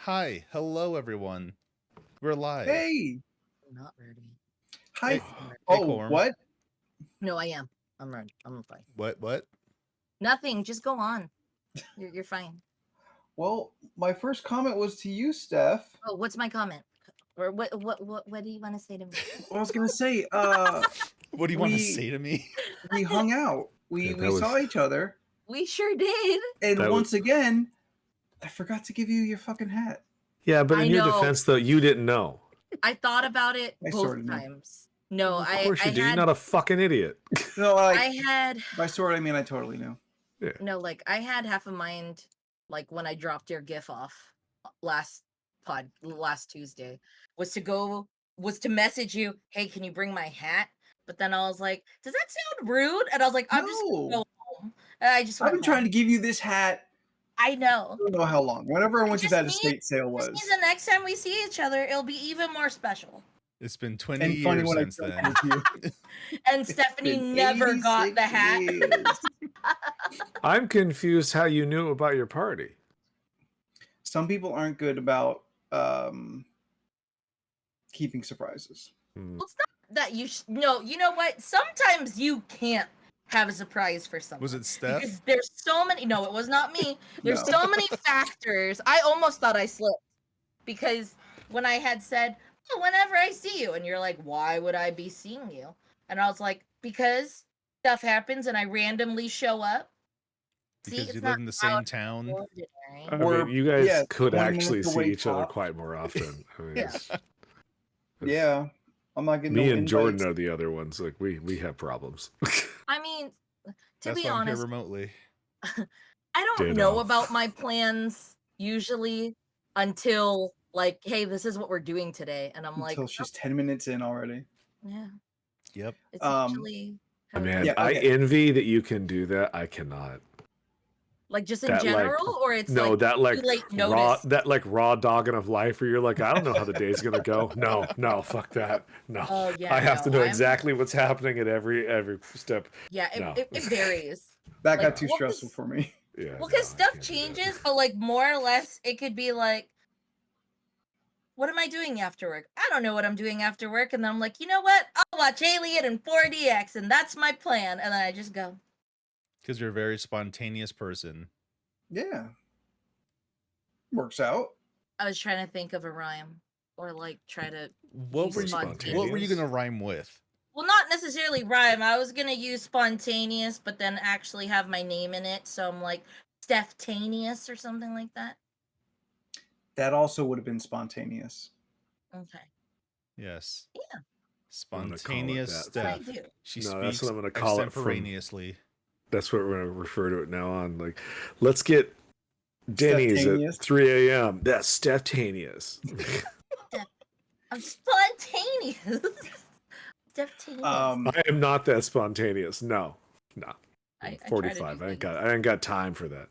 Hi, hello everyone. We're live. Hey, I'm not ready. hi. Hey, hey, Oh, Quorum. what? No, I am. I'm ready. I'm fine. What? Nothing. Just go on. You're fine. Well, my first comment was to you, Steph. Oh, what's my comment? Or what do you want to say to me? I was gonna say, What do you want to we say to me? we hung out. Yeah, We saw each other, We sure did. and That once again, I forgot to give you your fucking hat. Yeah, but I in your know. defense, though, you didn't know. I thought about it I both sorta knew. times. No, Of I course you do. You're had not a fucking idiot. No, I like had by sort I mean I totally knew. no, like I had half a mind like when I dropped your gif off last Tuesday was to message you, hey, can you bring my hat? But then I was like, does that sound rude? And I was like, I'm just gonna No, go home. And I just I've went been trying home. to give you this hat. I know. I don't know how long. Whenever I went to just that means- estate sale This was, means the next time we see each other, it'll be even more special. It's been 20 and funny years when I since joked then. with you. And Stephanie Been never got the 86 hat. years. I'm confused how you knew about your party. Some people aren't good about keeping surprises. Hmm. Well, it's not that no, you know what? Sometimes you can't have a surprise for someone. Was it Steph? Because there's so many. No, it was not me. There's No. so many factors. I almost thought I slipped because when I had said, oh, whenever I see you, and you're like, why would I be seeing you? And I was like, because stuff happens and I randomly show up. Because it's you not live in the same town. ordinary. I We're- mean, you guys yeah, could 20 actually minutes see away each other top. quite more often. I mean, Yeah. it's- Yeah, I'm not getting me no and invites. Jordan are the other ones. Like we have problems. I mean, to That's be why I'm here honest, remotely. I don't Ditto. know about my plans usually until like, hey, this is what we're doing today, and I'm Until like, she's 10 minutes in already. yeah, Yep. it's Um, usually how it Man, goes. Yeah, I okay. envy that you can do that. I cannot. Like just in that, like- general, or it's No, like that like too late raw, notice. that like raw dogging of life, where you're like, I don't know how the day's gonna go. No, fuck that. No, Oh yeah, I have to know I'm- exactly what's happening at every step. Yeah, No. it varies. That Like, got too what stressful was- for me. Yeah. Well, no, because I stuff can't do that. changes, but like more or less, it could be like, what am I doing after work? I don't know what I'm doing after work, and then I'm like, you know what? I'll watch Alien in 4DX, and that's my plan. And then I just go. Because you're a very spontaneous person. Yeah. Works out. I was trying to think of a rhyme, or like try to. What Use were you spontaneous? gonna rhyme with? Well, not necessarily rhyme. I was gonna use spontaneous, but then actually have my name in it, so I'm like Stephtaneous or something like that. That also would have been spontaneous. Okay. Yes. Yeah. I'm gonna call it Spontaneous that. That's what I Steph. do. She No, that's speaks what I'm gonna call it from- extemporaneously. That's what we're gonna refer to it now on. Like, let's get Denny's Stephtaneous. at 3 a.m. That's Stephtaneous. I'm spontaneous. Stephtaneous. I am not that spontaneous. No. I I'm try to 45. do I ain't got time for that.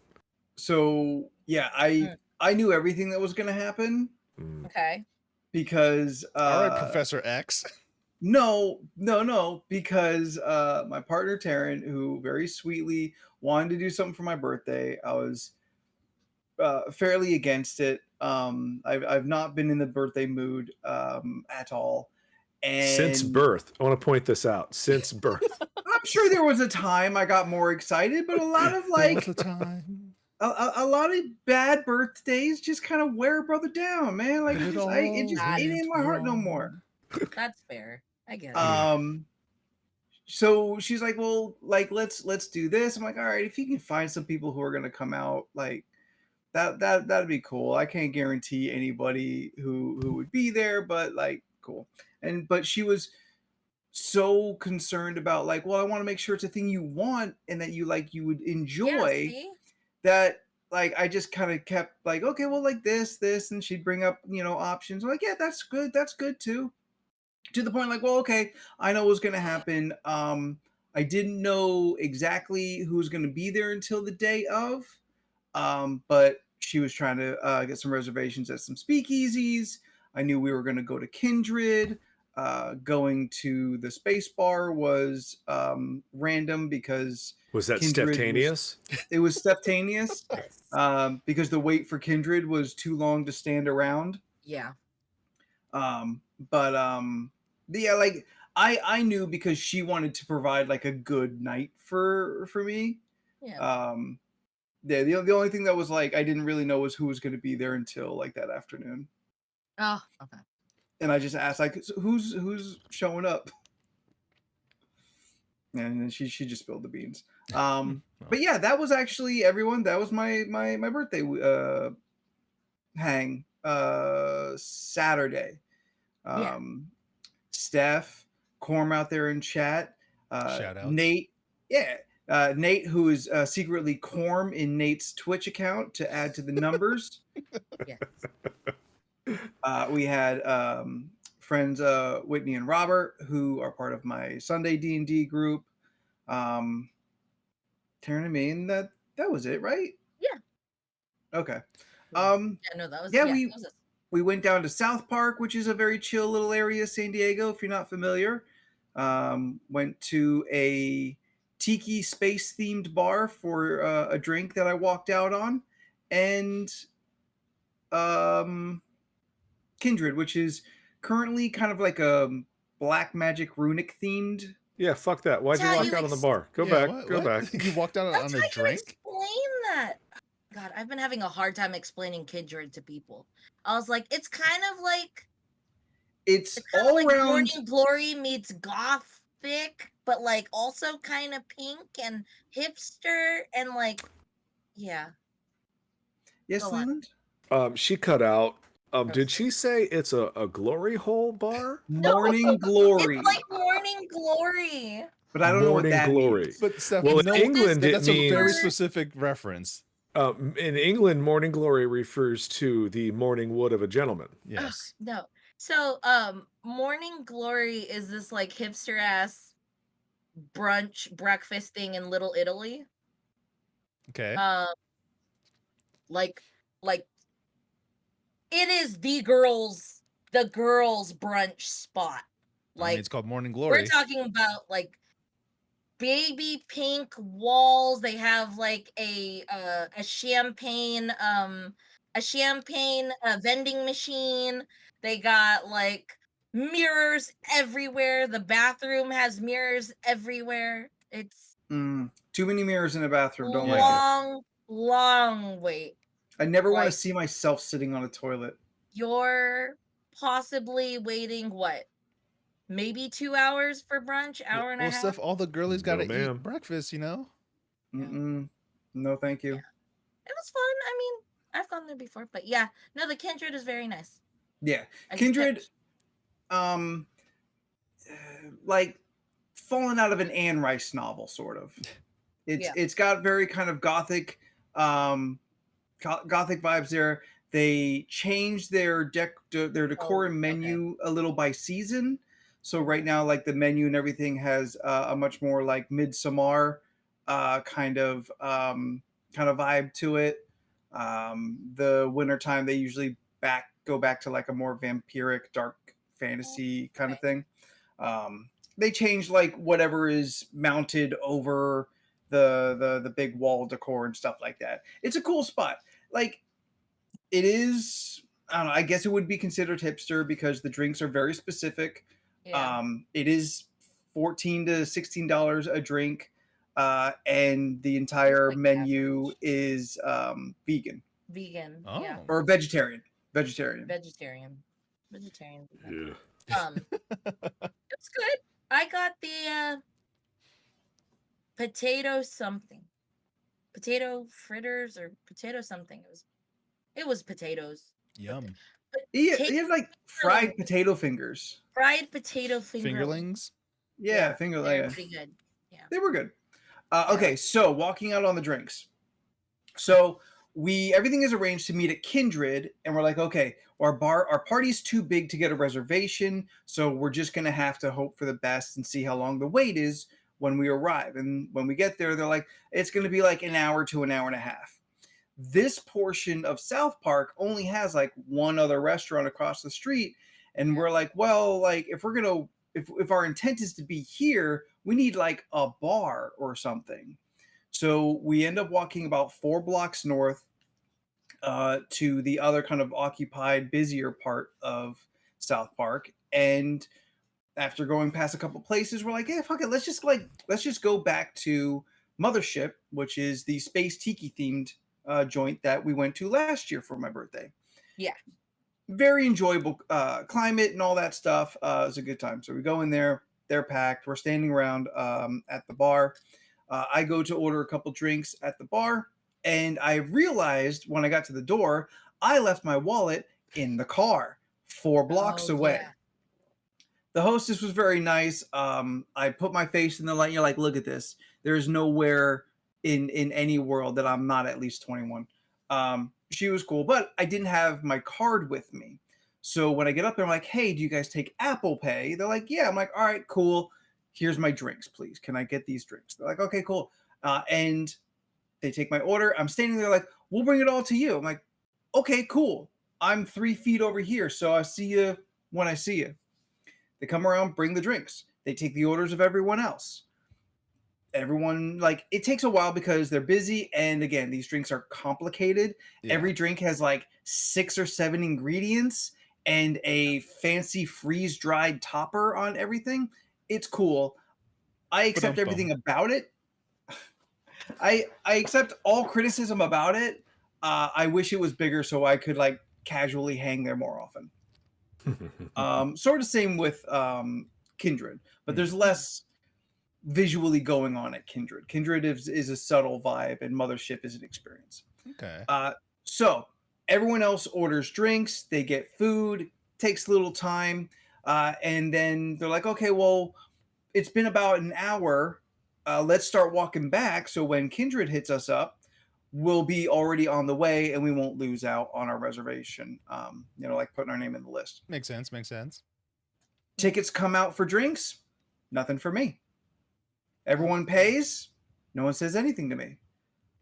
So yeah, I knew everything that was gonna happen Mm. Okay. because All right, Professor X. No, because my partner Taryn, who very sweetly wanted to do something for my birthday, I was fairly against it. I've not been in the birthday mood at all. And Since birth, I want to point this out. Since birth, I'm sure there was a time I got more excited, but a lot of There like was a time. a lot of bad birthdays just kind of wear a brother down, man. Like it just ain't in my heart no more. That's fair. I get it. So she's like, well, like let's do this. I'm like, all right, if you can find some people who are gonna come out, like that'd be cool. I can't guarantee anybody who would be there, but like cool. But she was so concerned about like, well, I want to make sure it's a thing you want and that you would enjoy. Yeah, see? That like I just kind of kept like, okay, well, like this, and she'd bring up, options. I'm like, yeah, that's good too. To the point, like, well, okay, I know what's gonna happen. I didn't know exactly who was gonna be there until the day of. But she was trying to get some reservations at some speakeasies. I knew we were gonna go to Kindred. going to the space bar was random because Was that Kindred Steftanius? it was Steftanius Yes. because the wait for Kindred was too long to stand around. Yeah. But yeah, like I knew because she wanted to provide like a good night for me. Yeah. Yeah, the only thing that was like I didn't really know was who was going to be there until like that afternoon, Oh, okay. and I just asked like, "So who's showing up?" And then she just spilled the beans. But yeah, that was actually everyone. That was my birthday hang Saturday. Yeah. Steph, Corm out there in chat, Shout outs. Nate, yeah, Nate, who is secretly Corm in Nate's Twitch account to add to the numbers. Yes. We had friends Whitney and Robert, who are part of my Sunday D&D group. Taryn and me, and that was it, right? Yeah. Okay. Yeah, no, that was yeah, that was us. we went down to South Park, which is a very chill little area, San Diego, if you're not familiar. Went to a tiki space themed bar for a drink that I walked out on, and Kindred, which is currently kind of like a black magic runic themed. Yeah, fuck that. Why'd you That's how walk you out on the ex- bar? Go Yeah, back. what- Go what? back. You walked out That's on how a you drink? explain that. God, I've been having a hard time explaining Kindred to people. I was like, it's kind of like It's kind of all like around. Morning Glory meets gothic, but like also kind of pink and hipster and like, yeah. Yes, Go on. Leland? She cut out. Gross. Did she say it's a glory hole bar? Morning Glory. It's like Morning Glory. But I don't know what Morning that glory. means. But Steph, Well, no, in England, that's it a very means specific reference. in England, morning glory refers to the morning wood of a gentleman. Yes. No. So, Morning Glory is this like hipster ass brunch breakfast thing in Little Italy. Okay. Like it is the girls brunch spot. I mean, Like it's called Morning we're Glory. talking about like baby pink walls. They have like a champagne vending machine. They got like mirrors everywhere. The bathroom has mirrors everywhere. It's Too many mirrors in a bathroom. Don't like it. long wait. I never want to Like- see myself sitting on a toilet. You're possibly waiting what? Maybe 2 hours for brunch, hour and a Well, half. Steph, all the girlies got to ma'am. eat breakfast, you know? No, thank you. It was fun. I mean, I've gone there before, but yeah, no, the Kindred is very nice. Yeah, I just Kindred, kept- like fallen out of an Anne Rice novel, sort of. Yeah. It's got very kind of gothic, gothic vibes there. They changed their decor and menu a little by season. So right now, like the menu and everything has a much more like midsummer kind of vibe to it. The wintertime they usually go back to like a more vampiric, dark fantasy kind of thing. They changed like whatever is mounted over the big wall decor and stuff like that. It's a cool spot. Like it is. I don't know. I guess it would be considered hipster because the drinks are very specific. Yeah. It is $14 to $16 a drink, and the entire like menu is vegan Vegan. Oh. Yeah. or vegetarian. Vegetarian. Vegetarian. Yeah. It's good. I got the potato something. Potato fritters or potato something. It was potatoes. Yum. But You take have like fried potato fingers. fried potato Fingerlings? Yeah, finger They're like pretty good. Yeah. they were good. Okay, so walking out on the drinks. So everything is arranged to meet at Kindred, and we're like, okay, our party's too big to get a reservation, so we're just gonna have to hope for the best and see how long the wait is when we arrive. And when we get there, they're like, it's gonna be like an hour to an hour and a half. This portion of South Park only has like one other restaurant across the street, And we're like, well, like if we're gonna if our intent is to be here, we need like a bar or something. So we end up walking about 4 blocks north to the other kind of occupied, busier part of South Park. And after going past a couple places, we're like, yeah, fuck it, let's just go back to Mothership, which is the space tiki themed joint that we went to last year for my birthday. Yeah. Very enjoyable climate and all that stuff. It was a good time. So we go in there, they're packed. We're standing around at the bar. I go to order a couple drinks at the bar, and I realized when I got to the door, I left my wallet in the car 4 blocks away. Yeah. The hostess was very nice. I put my face in the light. You're like, look at this. There is nowhere in any world that I'm not at least 21. She was cool, but I didn't have my card with me. So when I get up there, I'm like, hey, do you guys take Apple Pay? They're like, yeah. I'm like, all right, cool. Here's my drinks, please. Can I get these drinks? They're like, okay, cool. And they take my order. I'm standing there like, we'll bring it all to you. I'm like, okay, cool. I'm 3 feet over here, so I'll see you when I see you. They come around, bring the drinks. They take the orders of everyone else. Everyone, like, it takes a while because they're busy. And again, these drinks are complicated. Yeah. Every drink has like 6 or 7 ingredients and a fancy freeze dried topper on everything. It's cool. I accept Ba-dum-bum. everything about it. I accept all criticism about it. I wish it was bigger so I could like casually hang there more often. Sort of same with Kindred, but there's less visually going on at Kindred. Kindred is a subtle vibe, and Mothership is an experience. Okay. So everyone else orders drinks, they get food, takes a little time, and then they're like, okay, well, it's been about an hour. Let's start walking back. So when Kindred hits us up, we'll be already on the way and we won't lose out on our reservation. Like putting our name in the list. Makes sense. Makes sense. Tickets come out for drinks. Nothing for me. Everyone pays. No one says anything to me.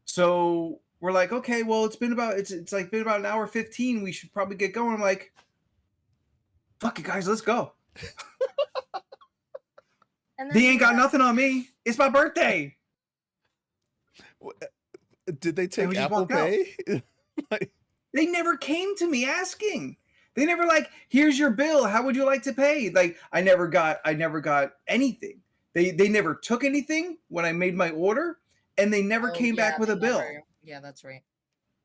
So we're like, okay, well, it's been about an hour 15. We should probably get going. I'm like, fuck it, guys, let's go. And They ain't got nothing on me. It's my birthday. Did they we take just Apple walked out. Pay? Like, They never came to me asking. They never like, here's your bill. How would you like to pay? Like, I never got anything. They never took anything when I made my order, and they never came back with a bill. Yeah, that's right.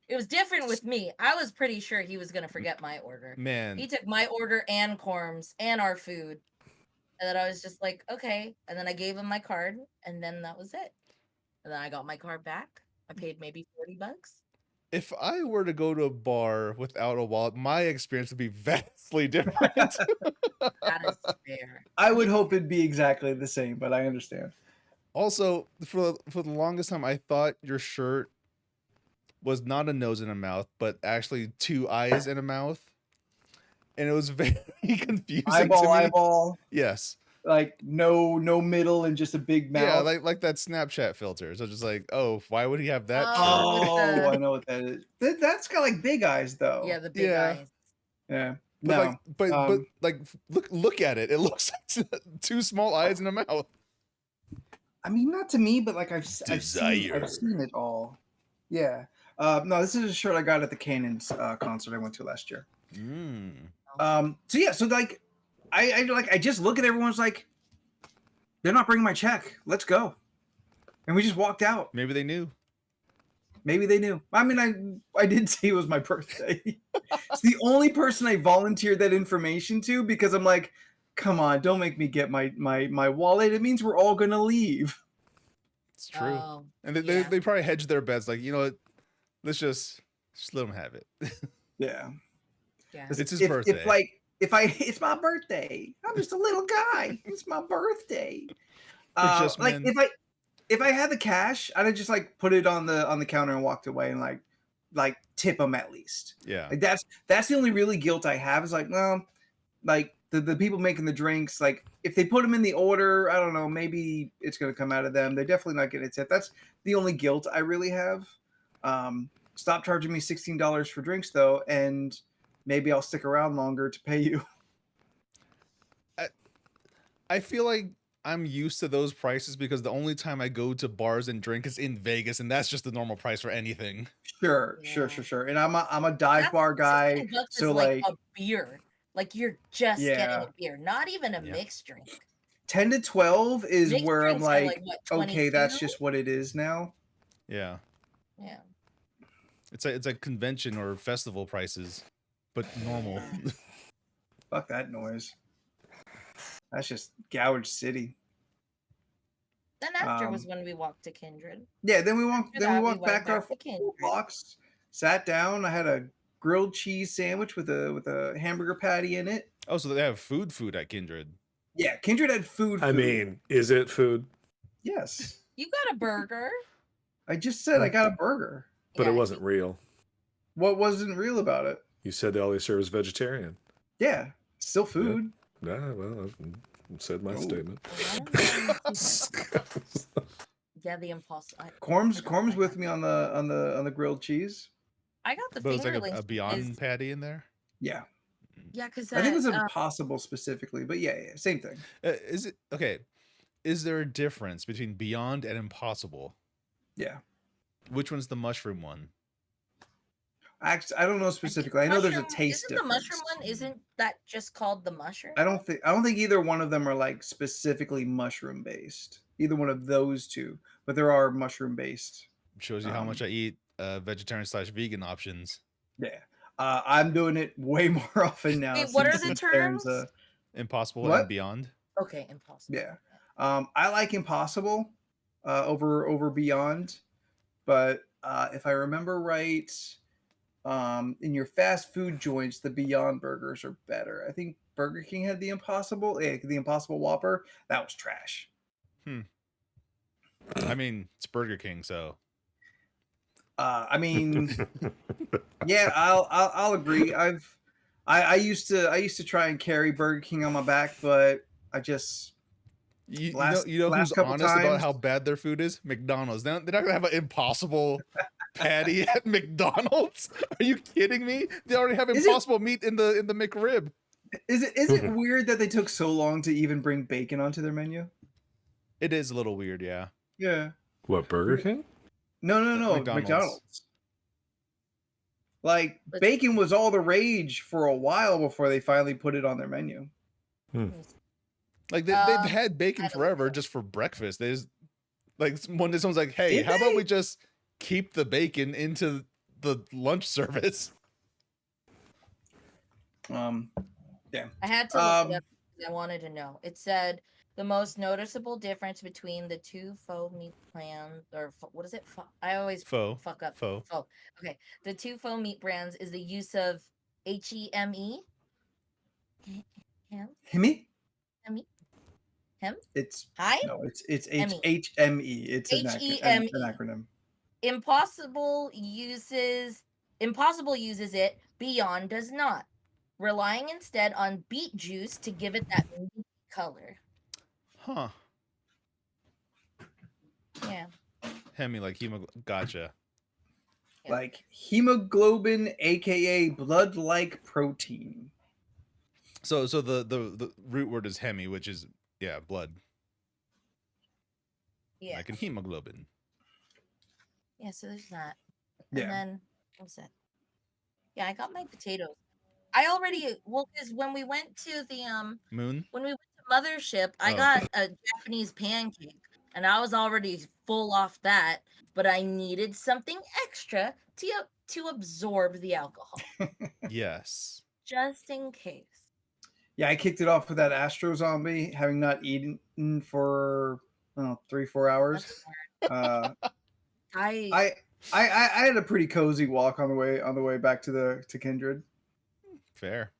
It was different with me. I was pretty sure he was gonna forget my order. man, He took my order and Corm's and our food. And then I was just like, okay. And then I gave him my card, and then that was it. And then I got my card back. I paid maybe $40. if I were to go to a bar without a wallet, my experience would be vastly different. That is fair. I would hope it'd be exactly the same, but I understand. Also, for the longest time, I thought your shirt was not a nose and a mouth, but actually 2 eyes and a mouth, and it was very confusing to me. Eyeball. Yes. Like no middle and just a big mouth. Yeah, like that Snapchat filter. So just like, oh, why would he have that? shirt? Oh, I know what that is. That's got like big eyes though. Yeah, the big Yeah. eyes. Yeah. But No. like, but like, look at it. It looks like 2 small eyes and a mouth. I mean, not to me, but like I've seen Desire. it all. Yeah. No, this is a shirt I got at the Cannons concert I went to last year. So yeah, so like I just look at everyone's like, they're not bringing my check. Let's go. And we just walked out. Maybe they knew. Maybe they knew. I mean, I did say it was my birthday. It's the only person I volunteered that information to because I'm like, come on, don't make me get my wallet. It means we're all gonna leave. It's true. Oh, And yeah. they probably hedged their bets. Like, you know what? Let's just let them have it. Yeah. Yeah. It's his If birthday. it's my birthday. I'm just a little guy. It's my birthday. just Like men. if I had the cash, I'd have just like put it on the counter and walked away and like tip them at least. Yeah. Like that's the only really guilt I have is like, well, like the people making the drinks, like if they put them in the order, I don't know, maybe it's gonna come out of them. They're definitely not getting a tip. That's the only guilt I really have. Stop charging me $16 for drinks though, and maybe I'll stick around longer to pay you. I feel like I'm used to those prices because the only time I go to bars and drink is in Vegas, and that's just the normal price for anything. Sure. And I'm a dive bar guy, $16 is so like like a beer. Like you're just getting yeah, a beer, not even a Yeah. mixed drink. 10 to 12 is Mixed where I'm drinks are like like, what, okay, that's 22? just what it is now. Yeah, Yeah. it's like convention or festival prices, but normal. Fuck that noise. That's just Gouge City. Then after was when we walked to Kindred. Yeah, then we walked. After Then we that, we walked went back our back to 4 Kindred. blocks. Sat down. I had a grilled cheese sandwich with a hamburger patty in it. Oh, so they have food at Kindred. Yeah, Kindred had food. I mean, is it food? Yes. You got a burger. I just said I got a burger. But Yeah, it wasn't real. What wasn't real about it? You said all they serve is vegetarian. Yeah, still food. Yeah, well, I said my Oh. statement. Yeah, the impossible. Corm's with me on the grilled cheese. I got the But it's like fingerlings. a Beyond patty in there. Yeah, Yeah, because I think it was impossible specifically, but yeah, same thing. Is it okay? Is there a difference between Beyond and Impossible? Yeah, Which one's the mushroom one? actually, I don't know specifically. I know there's a taste Isn't difference. the mushroom one? Isn't that just called the mushroom? I don't think either one of them are like specifically mushroom based. Either one of those two, but there are mushroom based. Shows you how much I eat vegetarian / vegan options. Yeah, I'm doing it way more often now. Wait, what are the since Darren's, terms? Impossible What? and Beyond. Okay, impossible. Yeah, I like Impossible over Beyond, but if I remember right, in your fast food joints, the Beyond burgers are better. I think Burger King had the Impossible, the Impossible Whopper. That was trash. I mean, it's Burger King, so I mean, yeah, I'll agree. I used to try and carry Burger King on my back, but I just you last know who's couple honest about times- how bad their food is? McDonald's. They're not gonna have an Impossible patty at McDonald's. Are you kidding me? They already have Is it- Impossible meat in the McRib. Is it weird that they took so long to even bring bacon onto their menu? It is a little weird, yeah. Yeah. What, Burger King? No, McDonald's. McDonald's. Like But- bacon was all the rage for a while before they finally put it on their menu. Like they've had bacon I don't forever know. just for breakfast. They just like one day someone's like, "Hey, Did how about they? we just keep the bacon into the lunch service?" Yeah. I had to look it Um, up because I wanted to know. It said the most noticeable difference between the two faux meat plans, or what is it? I always Faux. fuck up. Faux. Faux. Okay. The two faux meat brands is the use of HEME. Hem? Hemi? Hem? It's Hi? no, it's Hemi. HME. It's an HEME. acronym. Impossible uses it. Beyond does not, relying instead on beet juice to give it that meaty color. Huh. Yeah. Hemi like gotcha. Yeah. Like hemoglobin, aka blood-like protein. So the root word is hemi, which is blood. Yeah. Like in hemoglobin. Yeah, so there's that. Yeah. And then what's that? Yeah, I got my potatoes. I already because when we went to the Moon. when we went to Mothership, I Oh. got a Japanese pancake and I was already full off that, but I needed something extra to absorb the alcohol. Yes. Just in case. Yeah, I kicked it off with that Astro Zombie, having not eaten for 3-4 hours. I had a pretty cozy walk on the way back to Kindred. Fair.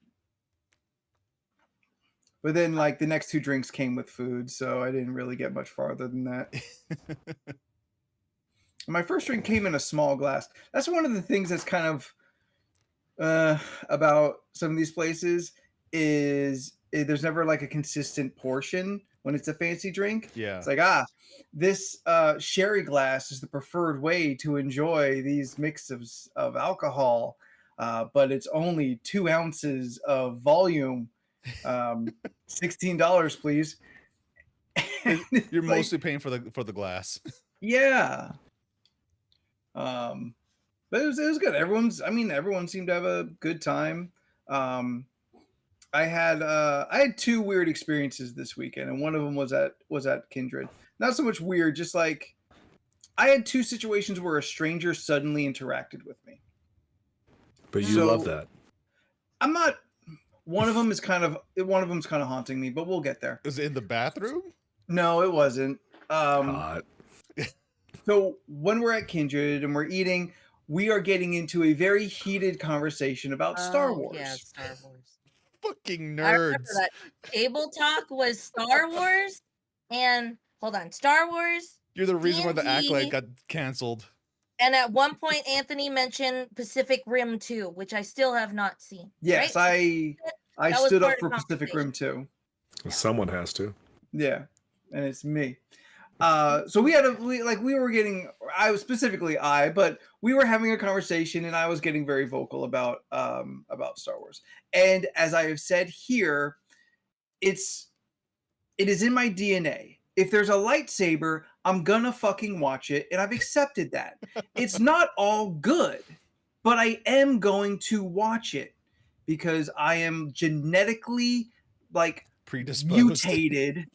But then like the next 2 drinks came with food, so I didn't really get much farther than that. My first drink came in a small glass. That's one of the things that's kind of about some of these places is there's never like a consistent portion when it's a fancy drink. Yeah. It's like, this sherry glass is the preferred way to enjoy these mixes of alcohol, but it's only 2 ounces of volume. $16, please. It's You're like, mostly paying for the glass. yeah. But it was good. Everyone seemed to have a good time. I had two weird experiences this weekend, and one of them was at Kindred. Not so much weird, just like I had two situations where a stranger suddenly interacted with me. But you love So that. I'm not. One of them's kind of haunting me, but we'll get there. Is it in the bathroom? No, it wasn't. Hot. So when we're at Kindred and we're eating, we are getting into a very heated conversation about Star Wars. Yeah, Star Wars. Fucking I remember nerds. that table talk was Star Wars and hold on, Star Wars. You're the reason why the D&D, Acolyte got canceled. And at one point, Anthony mentioned Pacific Rim 2, which I still have not seen. Yes, right? I That was stood up part for of Pacific Rim too. Someone has to. Yeah, and it's me. So we were getting, but we were having a conversation, and I was getting very vocal about Star Wars. And as I have said here, it is in my DNA. If there's a lightsaber, I'm gonna fucking watch it, and I've accepted that. It's not all good, but I am going to watch it because I am genetically like Predisposed. mutated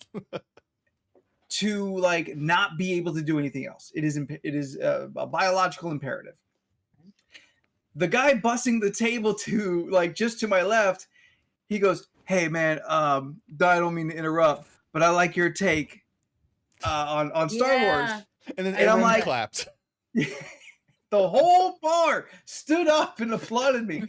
to like not be able to do anything else. It is a biological imperative. The guy bussing the table to like just to my left, he goes, "Hey man, I don't mean to interrupt, but I like your take on Star Wars." And then And I'm everyone like- clapped. The whole bar stood up and applauded me,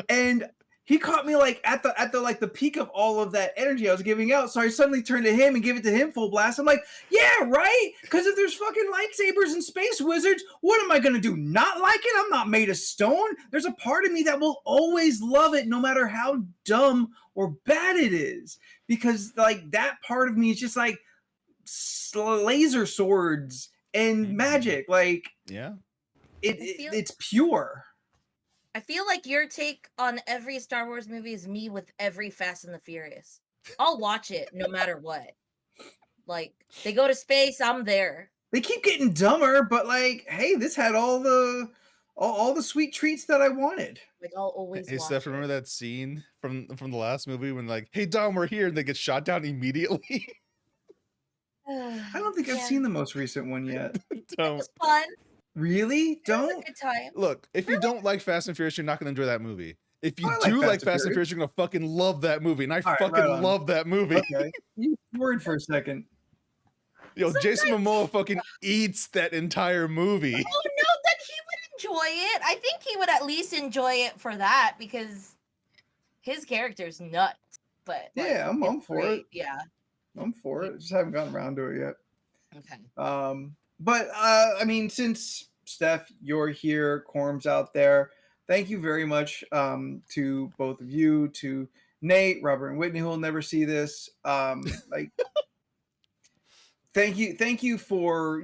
and he caught me like at the peak of all of that energy I was giving out. So I suddenly turned to him and give it to him full blast. I'm like, yeah, right? Because if there's fucking lightsabers and space wizards, what am I gonna do? Not like it? I'm not made of stone. There's a part of me that will always love it, no matter how dumb or bad it is. Because like that part of me is just like laser swords and magic. Like Yeah. it's pure. I feel like your take on every Star Wars movie is me with every Fast and the Furious. I'll watch it no matter what. Like they go to space, I'm there. They keep getting dumber, but like, hey, this had all the sweet treats that I wanted. Like I'll always Hey watch Steph, it. remember that scene from the last movie when like, hey Dom, we're here, and they get shot down immediately? I don't think I've seen the most recent one yet. It Don't. was fun. Really? It was Don't? a good time. Look, if you don't like Fast and Furious, you're not gonna enjoy that movie. If you I like do Fast like and Fast and Furious, you're gonna fucking love that movie. And I All right, fucking right on. love that movie. Okay. You worried for a second. Yo, Jason Momoa fucking eats that entire movie. Oh no, then he would enjoy it. I think he would at least enjoy it for that because his character's nuts. But like, Yeah, I'm it's for great. it. Yeah. I'm for it. Just haven't gotten around to it yet. Okay. But I mean, since Steph, you're here, Corm's out there, thank you very much to both of you, to Nate, Robert, and Whitney, who will never see this. Like, thank you for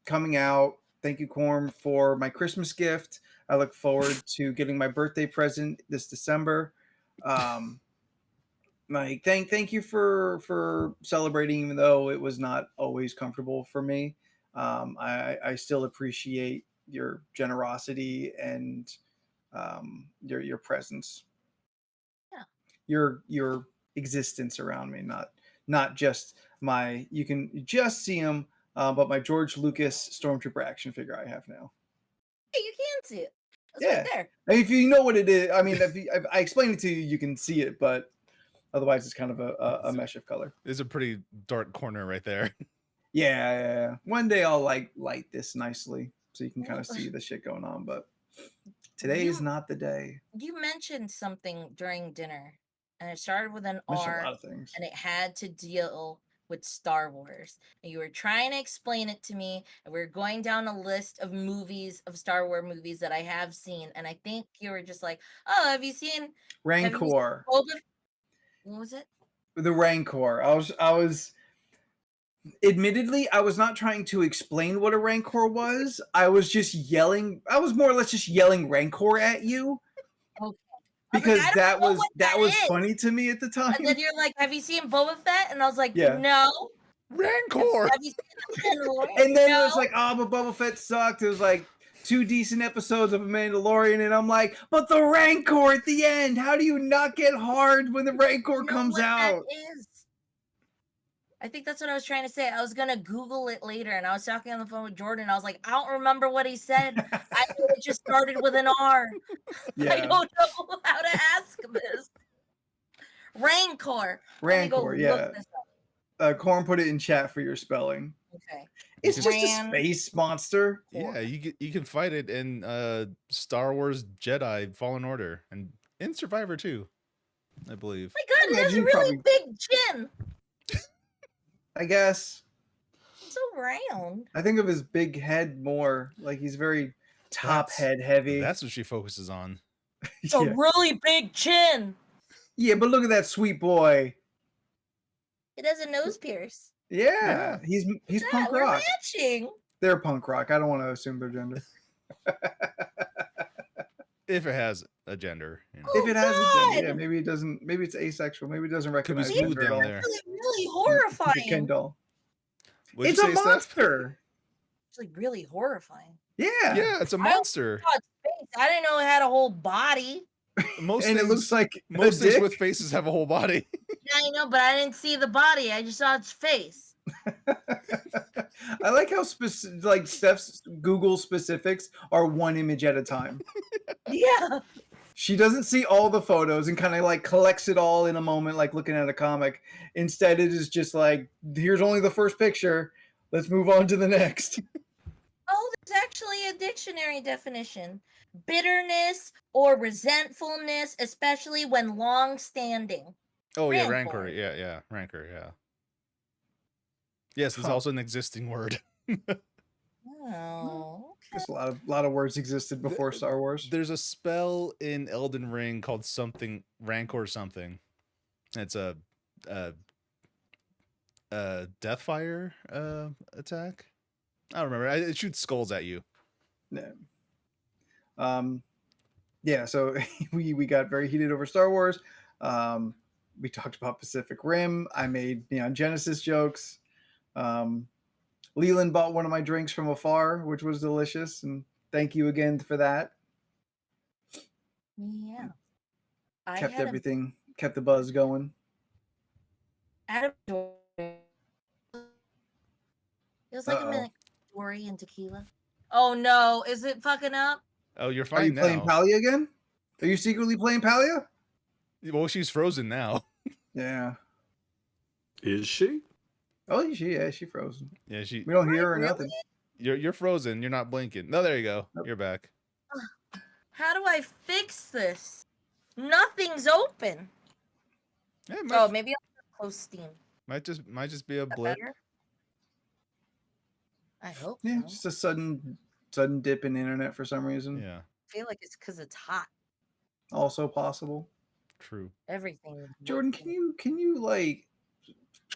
coming out. Thank you, Corm, for my Christmas gift. I look forward to getting my birthday present this December. Like, thank you for celebrating, even though it was not always comfortable for me. I still appreciate your generosity and your presence. Yeah. Your existence around me, not just my. You can just see him, but my George Lucas Stormtrooper action figure I have now. Hey, you can see it. It's Yeah. right there. And if you know what it is, I mean, if I explain it to you, you can see it, but otherwise, it's kind of a mesh of color. There's a pretty dark corner right there. Yeah. One day I'll like light this nicely so you can kind of see the shit going on, but today is not the day. You mentioned something during dinner, and it started with an Mentioned a R, lot of things. and it had to deal with Star Wars. And you were trying to explain it to me, and we were going down a list of movies, of Star Wars movies that I have seen, and I think you were just like, "Oh, have you seen Rancor. What was it? The Rancor. I was admittedly, I was not trying to explain what a Rancor was. I was just yelling. I was more or less just yelling Rancor at you. Okay. Because I don't that know was what that that was is. funny to me at the time. And then you're like, "Have you seen Boba Fett?" And I was like, Yeah. "No." Rancor. Have you seen the Mandalorian? And then it No. was like, oh, but Boba Fett sucked. It was like 2 decent episodes of a Mandalorian, and I'm like, but the Rancor at the end. How do you not get hard when the Rancor You know comes what that out? is? I think that's what I was trying to say. I was gonna Google it later, and I was talking on the phone with Jordan. I was like, I don't remember what he said. I know it just started with an R. I Yeah, don't know how to ask this. Rancor. Let me go Rancor. look Yeah, this up. Corn put it in chat for your spelling. Okay. It's can- just a space monster. Yeah, you can fight it in Star Wars Jedi Fallen Order and in Survivor too, I believe. My God, it has a imagine really probably- big chin. I guess. So round. I think of his big head more. Like he's very top That's- head heavy. That's what she focuses on. It's a yeah. really big chin. Yeah, but look at that sweet boy. It has a nose pierce. Yeah, he's Yeah, punk we're rock. matching. They're punk rock. I don't want to assume their gender. If it has a gender, you know. If it has a God. gender, yeah, maybe it doesn't. Maybe it's asexual. Maybe it doesn't Could be recognize smooth gender at down all. there. Really It's a Ken horrifying. doll. What'd It's you a say, Steph? monster. It's like really horrifying. Yeah. Yeah, it's a monster. Oh, its face. I didn't know it had a whole body. Most And things, it looks like most a things dick. with faces have a whole body. Yeah, I know, but I didn't see the body. I just saw its face. I like how like Steph's Google specifics are one image at a time. Yeah. She doesn't see all the photos and kind of like collects it all in a moment, like looking at a comic. Instead, it is just like, here's only the first picture. Let's move on to the next. Oh, there's actually a dictionary definition. Bitterness or resentfulness, especially when long standing. Oh yeah, Rancor. rancor. Yeah, rancor. Yeah. Yes, it's Huh. also an existing word. Oh. Just a lot of words existed before Star Wars. There's a spell in Elden Ring called something rancor something. It's a deathfire attack. I don't remember. It shoots skulls at you. Yeah. Yeah, so we got very heated over Star Wars. We talked about Pacific Rim. I made Neon Genesis jokes. Leland bought one of my drinks from afar, which was delicious, and thank you again for that. Yeah. I Kept had everything, kept the buzz going. It was like Uh-oh. a minute story and tequila. Oh no, is it fucking up? Oh, you're Are fine you now. playing Palia again? Are you secretly playing Palia? Well, she's frozen now. Yeah. Is she? Oh, she frozen. Yeah, she. We don't hear her or Really? nothing. You're frozen. You're not blinking. No, there you go. Nope. You're back. How do I fix this? Nothing's open. Yeah, it Oh, maybe I'll close Steam. might just be a Is that blip. better? I hope Yeah, so. just a sudden dip in the internet for some reason. Yeah, I feel like it's because it's hot. Also possible. true. Everything. is Jordan, melting. can you like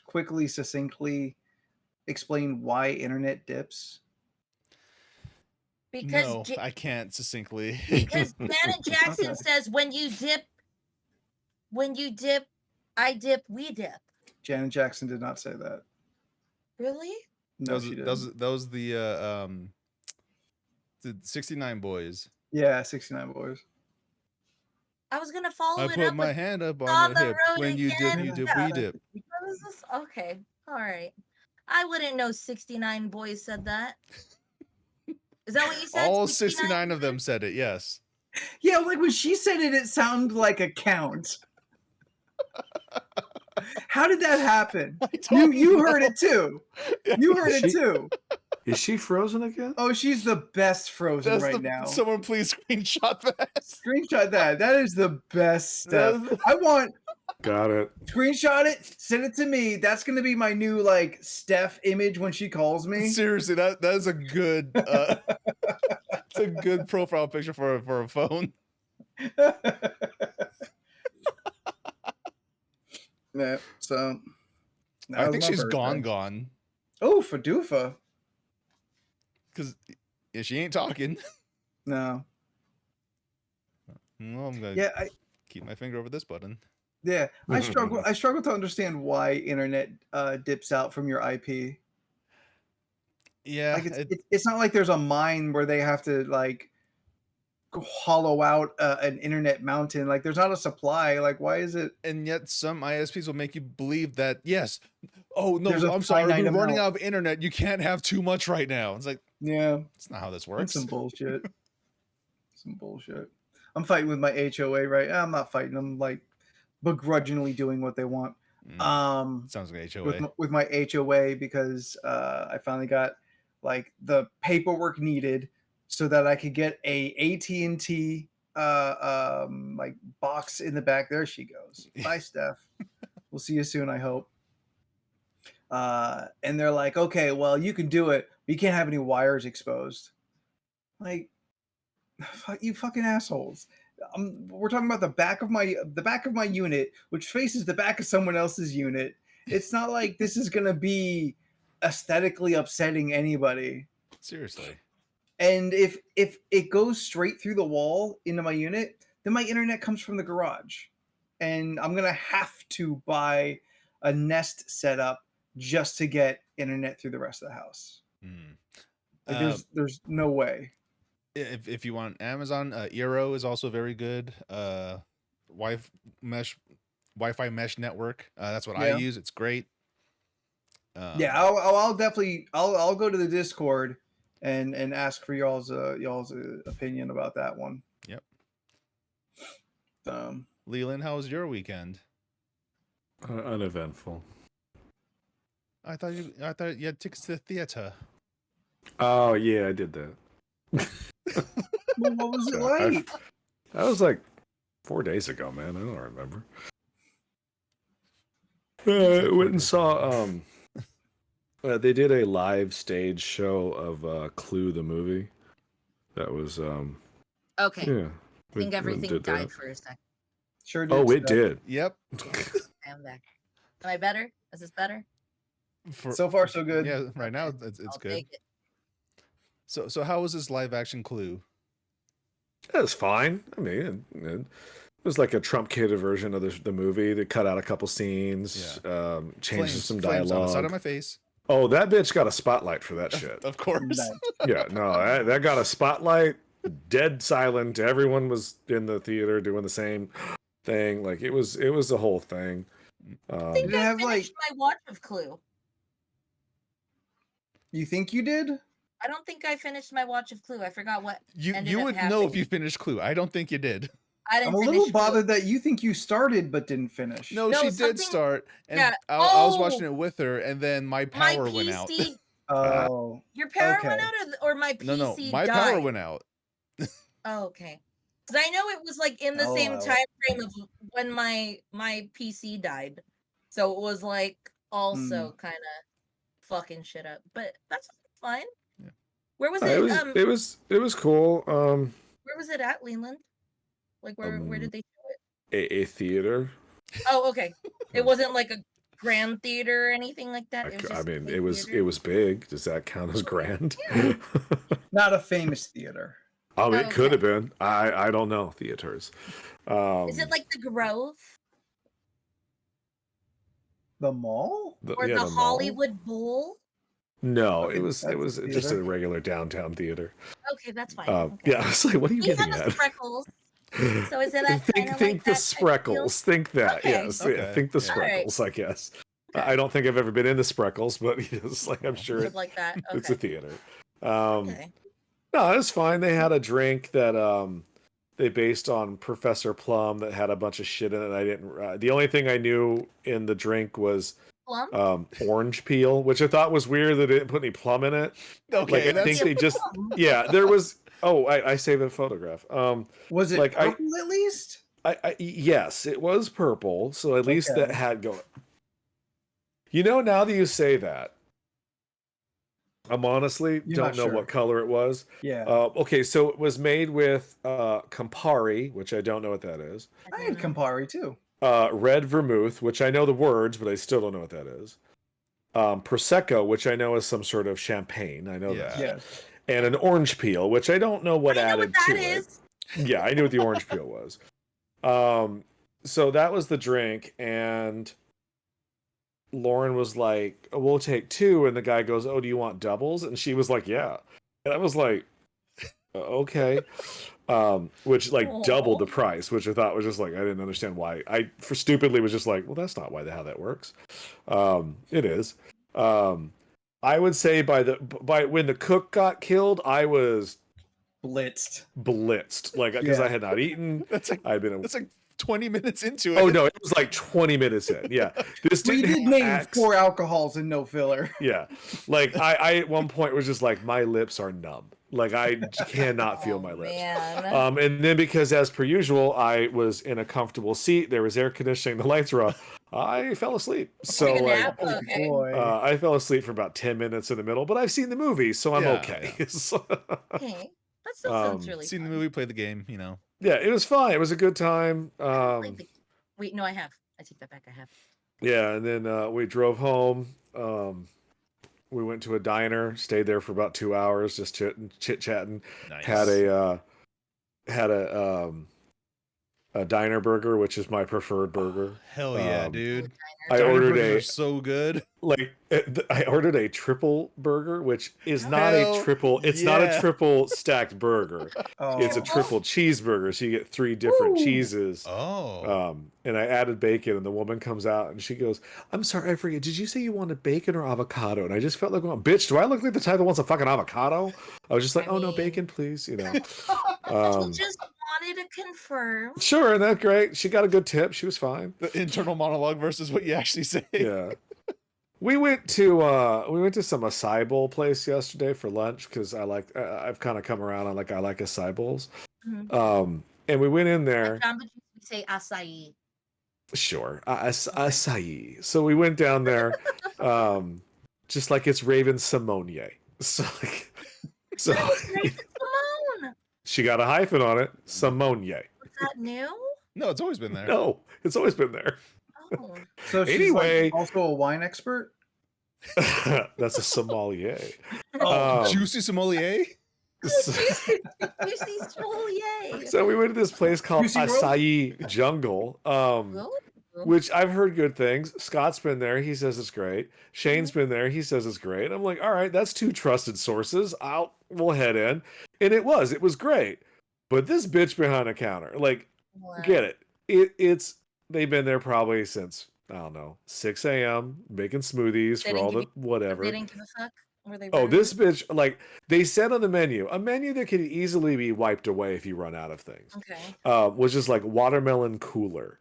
quickly, succinctly explain why internet dips? Because No, I can't succinctly. because Janet Jackson Okay. says when you dip, I dip, we dip. Janet Jackson did not say that. Really? No, she didn't. those the 69 boys. Yeah, 69 Boys. I was gonna follow I it put up my with hand up on On your the hip. road When you dip, again. you dip, Yeah. we dip. What is this? Okay, all right. I wouldn't know 69 boys said that. Is that what you said? All 69 of them said it. Yes. Yeah, like when she said it, it sounded like a count. How did that happen? You heard it too. You heard it too. Is she frozen again? Oh, she's the best frozen That's right now. Someone please screenshot that. Screenshot that. That is the best stuff. That's- I want Got it. screenshot it, send it to me. That's gonna be my new like Steph image when she calls me. Seriously, that is a good it's a good profile picture for a phone. Yeah, so that I was think my she's birthday. gone. Oh, Fadoofa. Because yeah, she ain't talking. No. Well, I'm gonna Yeah, keep my finger over this button. Yeah, I struggle. I struggle to understand why internet dips out from your IP. Yeah, Like it's not like there's a mine where they have to like hollow out an internet mountain. Like there's not a supply. Like why is it? and yet some ISPs will make you believe that yes, oh no, There's a I'm sorry, finite we're running amount. out of internet. You can't have too much right now. It's like Yeah, it's not how this that's works. some bullshit. Some bullshit. I'm fighting with my HOA, right? I'm not fighting. I'm like begrudgingly doing what they want. Sounds like HOA. With my HOA because I finally got like the paperwork needed so that I could get a AT&T like box in the back. There she goes. Bye, Steph. We'll see you soon, I hope. And they're like, okay, well, you can do it, but you can't have any wires exposed. Like, you fucking assholes. We're talking about the back of my unit, which faces the back of someone else's unit. It's not like this is gonna be aesthetically upsetting anybody. Seriously. And if it goes straight through the wall into my unit, then my internet comes from the garage, and I'm gonna have to buy a Nest setup just to get internet through the rest of the house. Like there's no way. If you want Amazon, Eero is also very good. Wi-Fi mesh network. That's what I Yeah. use. It's great. Yeah, I'll definitely I'll go to the Discord and ask for y'all's opinion about that one. Yep. Leland, how was your weekend? Uneventful. I thought you had tickets to the theater. Oh yeah, I did that. Well, what was it like? That was like 4 days ago, man. I don't remember. I went and saw. They did a live stage show of Clue the movie. That was Okay. yeah. I think everything did died that. for a second. Sure did. Oh, it Steph. did. Yep. I'm back. Am I better? Is this better? So far, so good. Yeah, right now it's I'll good. take it. So how was this live action Clue? It was fine. I mean, it was like a truncated version of the movie. They cut out a couple scenes, changed some Flames on the side dialogue. of my face. Oh, that bitch got a spotlight for that shit. Of course. Nice. Yeah, no, that got a spotlight. Dead silent. Everyone was in the theater doing the same thing. Like it was the whole thing. I think Did it I have, finished my watch of Clue. You think you did? I don't think I finished my watch of Clue. I forgot what You ended up would know happening. if you finished Clue. I don't think you did. I I'm didn't a finish little Clue. bothered that you think you started but didn't finish. No, No, she did something- start, and yeah. I was watching Oh! it with her, and then my My power went out. PC. Oh, Your power went okay. out, or my PC No, my died? power went out. Oh, okay. Because I know it was like in the same LOL. time frame of when my PC died, so it was like also kind of fucking shit up. But that's fine. Yeah. Where was It was cool. Where was it at, Leland? Like where did they show it? A theater. Oh, okay. It wasn't like a grand theater or anything like that. It was I just mean, a it was theater? big. Does that count as grand? Not a famous theater. Oh, it could have Okay. been. I don't know theaters. Is it like the Grove The mall? or the mall? Hollywood Bowl? No, Okay, it was that's a just a theater. regular downtown theater. Okay, that's fine. Okay. Yeah, I was like, what are you We getting have a at? Spreckles. So is it that think kinda think like the that type deal? Spreckles. Think that. Okay. Yes. Yeah, Okay, think the yeah. Alright. Spreckles, I guess. Okay. I don't think I've ever been in the Spreckles, but it's like I'm sure Something like that. it's a Okay. theater. Okay. No, it was fine. They had a drink that they based on Professor Plum that had a bunch of shit in it. I didn't. The only thing I knew in the drink was Plum? orange peel, which I thought was weird that they didn't put any plum in it. Okay, Like I think that's they just there was. Oh, I saved a photograph. Was it like, purple at least? Yes, it was purple, so at least Okay. that had going. You know, now that you say that, I'm honestly You're don't not know sure. what color it was. Yeah. Okay, so it was made with Campari, which I don't know what that is. I had Campari too. Red vermouth, which I know the words, but I still don't know what that is. Prosecco, which I know is some sort of champagne. I know Yeah. that. Yes. And an orange peel, which I don't know what I know added what that to is. it. Yeah, I knew what the orange peel was. so that was the drink, and Lauren was like, "Oh, we'll take 2," and the guy goes, "Oh, do you want doubles?" And she was like, "Yeah," and I was like, "Okay," which like doubled the Aw. price, which I thought was just like I didn't understand why. I for stupidly was just like, "Well, that's not how that works." It is. I would say by when the cook got killed, I was blitzed, like because I Yeah. had not eaten. That's like I'd been. that's like 20 minutes into it. Oh no, it was like 20 minutes in. Yeah, this We didn't did have name axe. 4 alcohols and no filler. Yeah, like I at one point was just like my lips are numb. Like I cannot feel Oh my lips. man. And then because as per usual, I was in a comfortable seat. There was air conditioning. The lights were off. I fell asleep. So Took a like, nap? Oh Okay. boy. I fell asleep for about 10 minutes in the middle. But I've seen the movie, so I'm Yeah, okay. So, Okay. That still sounds um, really Seen the fun. movie, played the game, you know. yeah, it was fine. It was a good time. I haven't played the- Wait, no, I have. I take that back. I have. Yeah, and then we drove home. We went to a diner, stayed there for about 2 hours, just chit chatting. Nice. Had a diner burger, which is my preferred burger. Hell yeah, Um, dude. I Diner ordered burgers a are so good. I ordered a triple burger, which is not a Hell triple. It's not a yeah. triple stacked burger. Oh. It's a triple cheeseburger, so you get 3 different Ooh. cheeses. Oh. And I added bacon, and the woman comes out and she goes, "I'm sorry, I forget. Did you say you wanted bacon or avocado?" And I just felt like, going, "Bitch, do I look like the type that wants a fucking avocado?" I was just like, I "Oh no, mean- bacon, please." You know. I just wanted to confirm. Sure, and that's great. She got a good tip. She was fine. The internal monologue versus what you actually say. Yeah. We went to some acai bowl place yesterday for lunch because I've kind of come around on like I like acai bowls. Mhm. And we went in there. At Jamba Juice, we say acai. Sure, acai. So we went down there, just like it's Raven Simonier. So so Simone. she got a hyphen on it, Simonier. Was that new? No, it's always been there. No, it's always been there. Oh. So she's Anyway. like also a wine expert? That's a sommelier. Oh. Juicy sommelier? Juicy Cholier. So we went to this place called Juicy Roll? Acai Jungle, which I've heard good things. Scott's been there. He says it's great. Shane's been there. He says it's great. I'm like, all right, that's 2 trusted sources. We'll head in. And it was great. But this bitch behind the counter, like, get it. It's they've been there probably since, I don't know, 6 a.m. making smoothies They for didn't all give the whatever. They didn't give a fuck. Were they Oh, rude? this bitch, like, they said on the menu, a menu that could easily be wiped away if you run out of things, Okay. was just like watermelon cooler.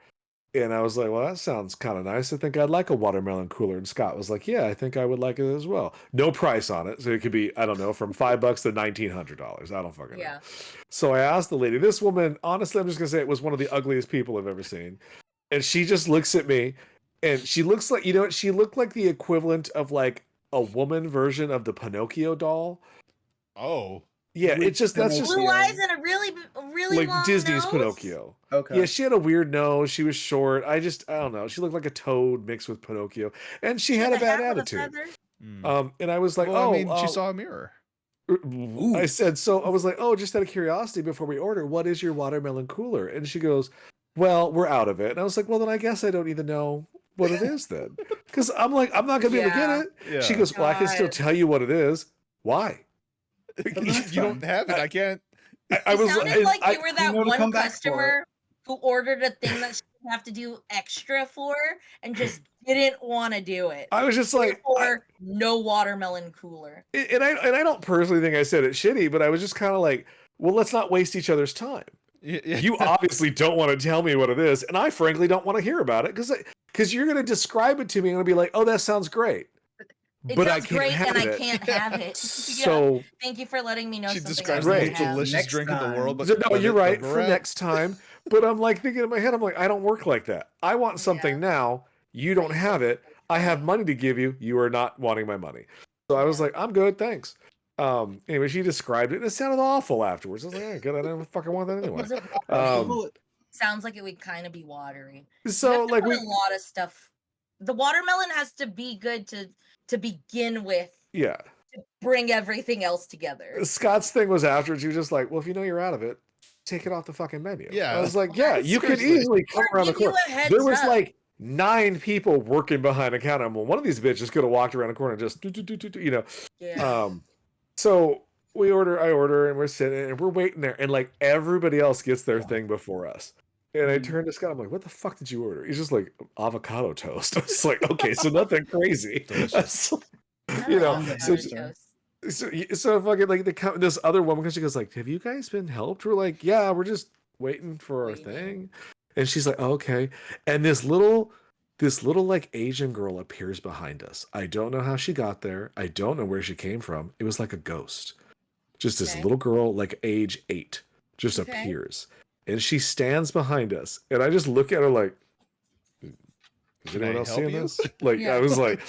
And I was like, well, that sounds kind of nice. I think I'd like a watermelon cooler. And Scott was like, yeah, I think I would like it as well. No price on it. So it could be, I don't know, from $5 to $1,900. I don't fucking know. So I asked the lady, this woman, honestly, I'm just going to say it was one of the ugliest people I've ever seen. And she just looks at me and she looks like, she looked like the equivalent of like a woman version of the Pinocchio doll. Oh. Yeah, Which it's just, that's just Blue eyes and a really like long Disney's nose? Pinocchio. Okay. Yeah, she had a weird nose. She was short. I don't know. She looked like a toad mixed with Pinocchio. And she had a bad attitude. And I was like, well, I mean, she saw a mirror. I said, so I was like, oh, just out of curiosity before we order, what is your watermelon cooler? And she goes, well, we're out of it. And I was like, well, then I guess I don't even know what it is then. Because I'm like, I'm not going to be able to get it. Yeah. She goes, well, I can still tell you what it is. Why? You don't have it. I can't. I was sounded like you were that You know to one come back for customer who ordered a thing that she didn't have to do extra for and just didn't want to do it. I was just like, or no watermelon cooler. And I don't personally think I said it shitty, but I was just kind of like, well, let's not waste each other's time. Yeah. You obviously don't want to tell me what it is, and I frankly don't want to hear about it because you're going to describe it to me and I'll be like, oh, that sounds great. But I can't have and it. I can't have it. So thank you for letting me know. She something describes I the don't most have. delicious Next drink in the time. world. But no, you're right the for Brett- next time. But I'm like thinking in my head, I'm like, I don't work like that. I want something now. You don't have it. I have money to give you. You are not wanting my money. So I was like, I'm good, thanks. Anyway, she described it and it sounded awful afterwards. I was like, yeah, good. I didn't fucking want that anyway. Was it sounds like it would kind of be watery. So You have to like put we a lot of stuff. The watermelon has to be good to begin with. Yeah. To bring everything else together. Scott's thing was afterwards. He was just like, well, if you know you're out of it, take it off the fucking menu. Yeah. I was like, yeah, you could Seriously. easily come Or around the give you corner. a heads There was up. like 9 people working behind a counter. Well, one of these bitches could have walked around the corner and just you know. Yeah. So I order, and we're sitting and we're waiting there, and like everybody else gets their thing before us. And I turned to Scott, I'm like, what the fuck did you order? He's just like avocado toast. I was like, okay, so nothing crazy. Delicious. I You like know, avocado so- toast. so fucking like this other woman, because she goes like, have you guys been helped? We're like, yeah, we're just waiting for our Waiting. thing. And she's like, oh, okay. And this little like Asian girl appears behind us. I don't know how she got there. I don't know where she came from. It was like a ghost. Just this Okay. little girl, like age 8, just Okay. appears. And she stands behind us. And I just look at her like, is Can anyone I else help seeing you? this? Like, Yeah. I was like,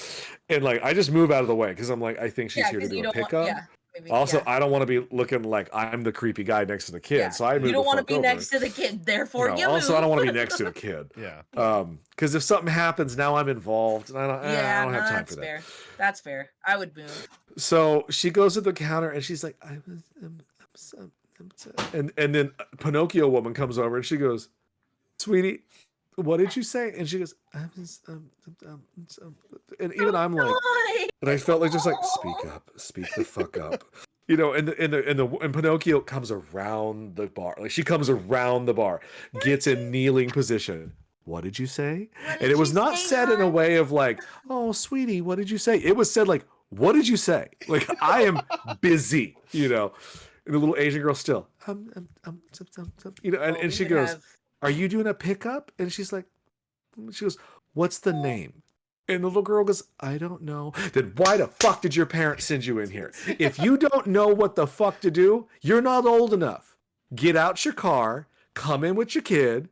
and like, I just move out of the way because I'm like, I think she's Yeah, here to because do you a don't want. pickup. Yeah. Maybe, Also, yeah. I don't want to be looking like I'm the creepy guy next to the kid. Yeah. So I move You don't want to be next to the kid, therefore you also, move. I don't want to be next to a kid. Yeah. Because if something happens, now I'm involved, and I don't Yeah, have time that's for that. fair. That's fair. I would move. So she goes to the counter and she's like, and then Pinocchio woman comes over and she goes, sweetie, what did you say? And she goes, and even I'm like, Why? and I felt like just like, speak up, speak the fuck up. You know, and Pinocchio comes around the bar. Like she comes around the bar, gets in kneeling position. What did you say? What And did it was you not say, said in a hon? way of like, oh, sweetie, what did you say? It was said like, what did you say? Like, I am busy, you know. And the little Asian girl still, you know, Oh, and we she would goes, have- are you doing a pickup? And she's like, she goes, what's the name? And the little girl goes, I don't know. Then why the fuck did your parents send you in here? If you don't know what the fuck to do, you're not old enough. Get out your car, come in with your kid,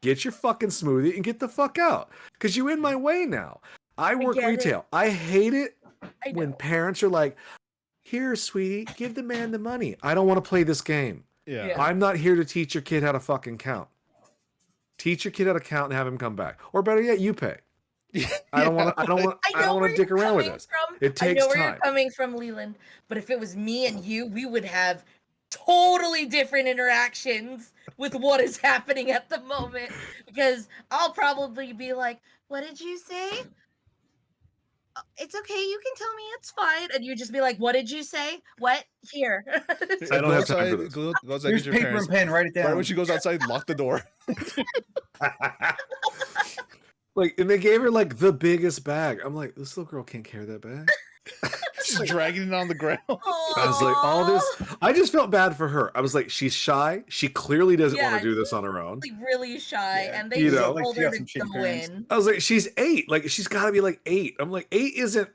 get your fucking smoothie, and get the fuck out. Because you're in my way now. I work get it. retail. I hate it I when know. parents are like, here, sweetie, give the man the money. I don't want to play this game. Yeah. Yeah. I'm not here to teach your kid how to fucking count. Teach your kid how to count and have him come back. Or better yet, you pay. I don't want to. I don't want. I don't want to dick around with this. It I takes know where time. you're coming from, Leland. But if it was me and you, we would have totally different interactions with what is happening at the moment. Because I'll probably be like, "What did you say? It's okay. You can tell me. It's fine." And you just be like, "What did you say? What? Here." I don't have time for this. Go outside, Here's get your paper parents. and pen. Write it Right down. when she goes outside, lock the door. Like, and they gave her like the biggest bag. I'm like, this little girl can't carry that bag. She's dragging it on the ground. I was like, all this. I just felt bad for her. I was like, she's shy. She clearly doesn't want Yeah, to do this on her own. Really, really shy, Yeah. and they You just know, like, told she her got some to shitty go parents. in. I was like, she's 8. Like, she's got to be like 8. I'm like, 8 isn't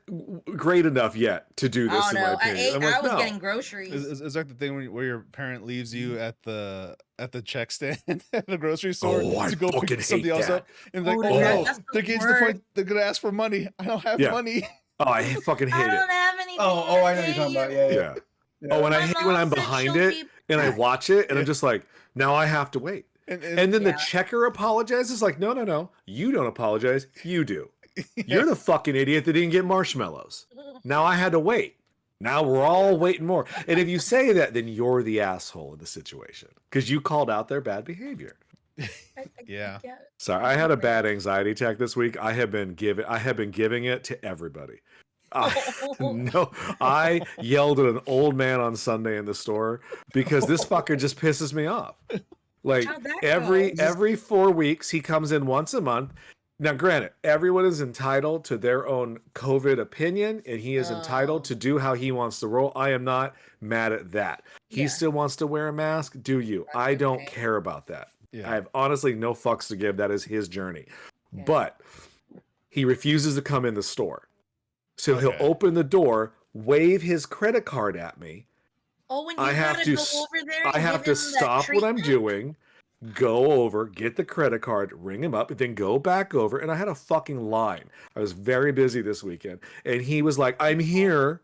great enough yet to do I this. don't In my know. At opinion. 8, I'm like, I was no. getting groceries. Is that the thing where your parent leaves you at the check stand at the grocery store Oh, I to go fucking pick something hate else that. up? And like, Oh, oh, yeah, no, that's the they're getting to the worst. point they're gonna ask for money. I don't have Yeah. money. Oh, I fucking hate I it. don't have anything. Oh, I know to what you're talking pay about. you. Yeah. Yeah. Oh, and I My hate when mom I'm said behind she'll it be and I back. watch it and I'm just like, now I have to wait. And And then the Yeah. checker apologizes, like, no, you don't apologize, you do. You're the fucking idiot that didn't get marshmallows. Now I had to wait. Now we're all waiting more. And if you say that, then you're the asshole in the situation because you called out their bad behavior. Yeah. get it. Sorry, I had a bad anxiety attack this week. I have been giving it to everybody. No, I yelled at an old man on Sunday in the store because this fucker just pisses me off. Like How'd that every go? every 4 weeks he comes in once a month. Now, granted, everyone is entitled to their own COVID opinion, and he is entitled Oh. to do how he wants to roll. I am not mad at that. He Yeah. still wants to wear a mask. Do you? That's I don't okay. care about that. Yeah. I have honestly no fucks to give. That is his journey. Yeah. But he refuses to come in the store. So he'll Okay. open the door, wave his credit card at me. Oh, when you I have gotta to go s- over there I and have give to him that stop what I'm treatment? doing, go over, get the credit card, ring him up, and then go back over. And I had a fucking line. I was very busy this weekend. And he was like, I'm here.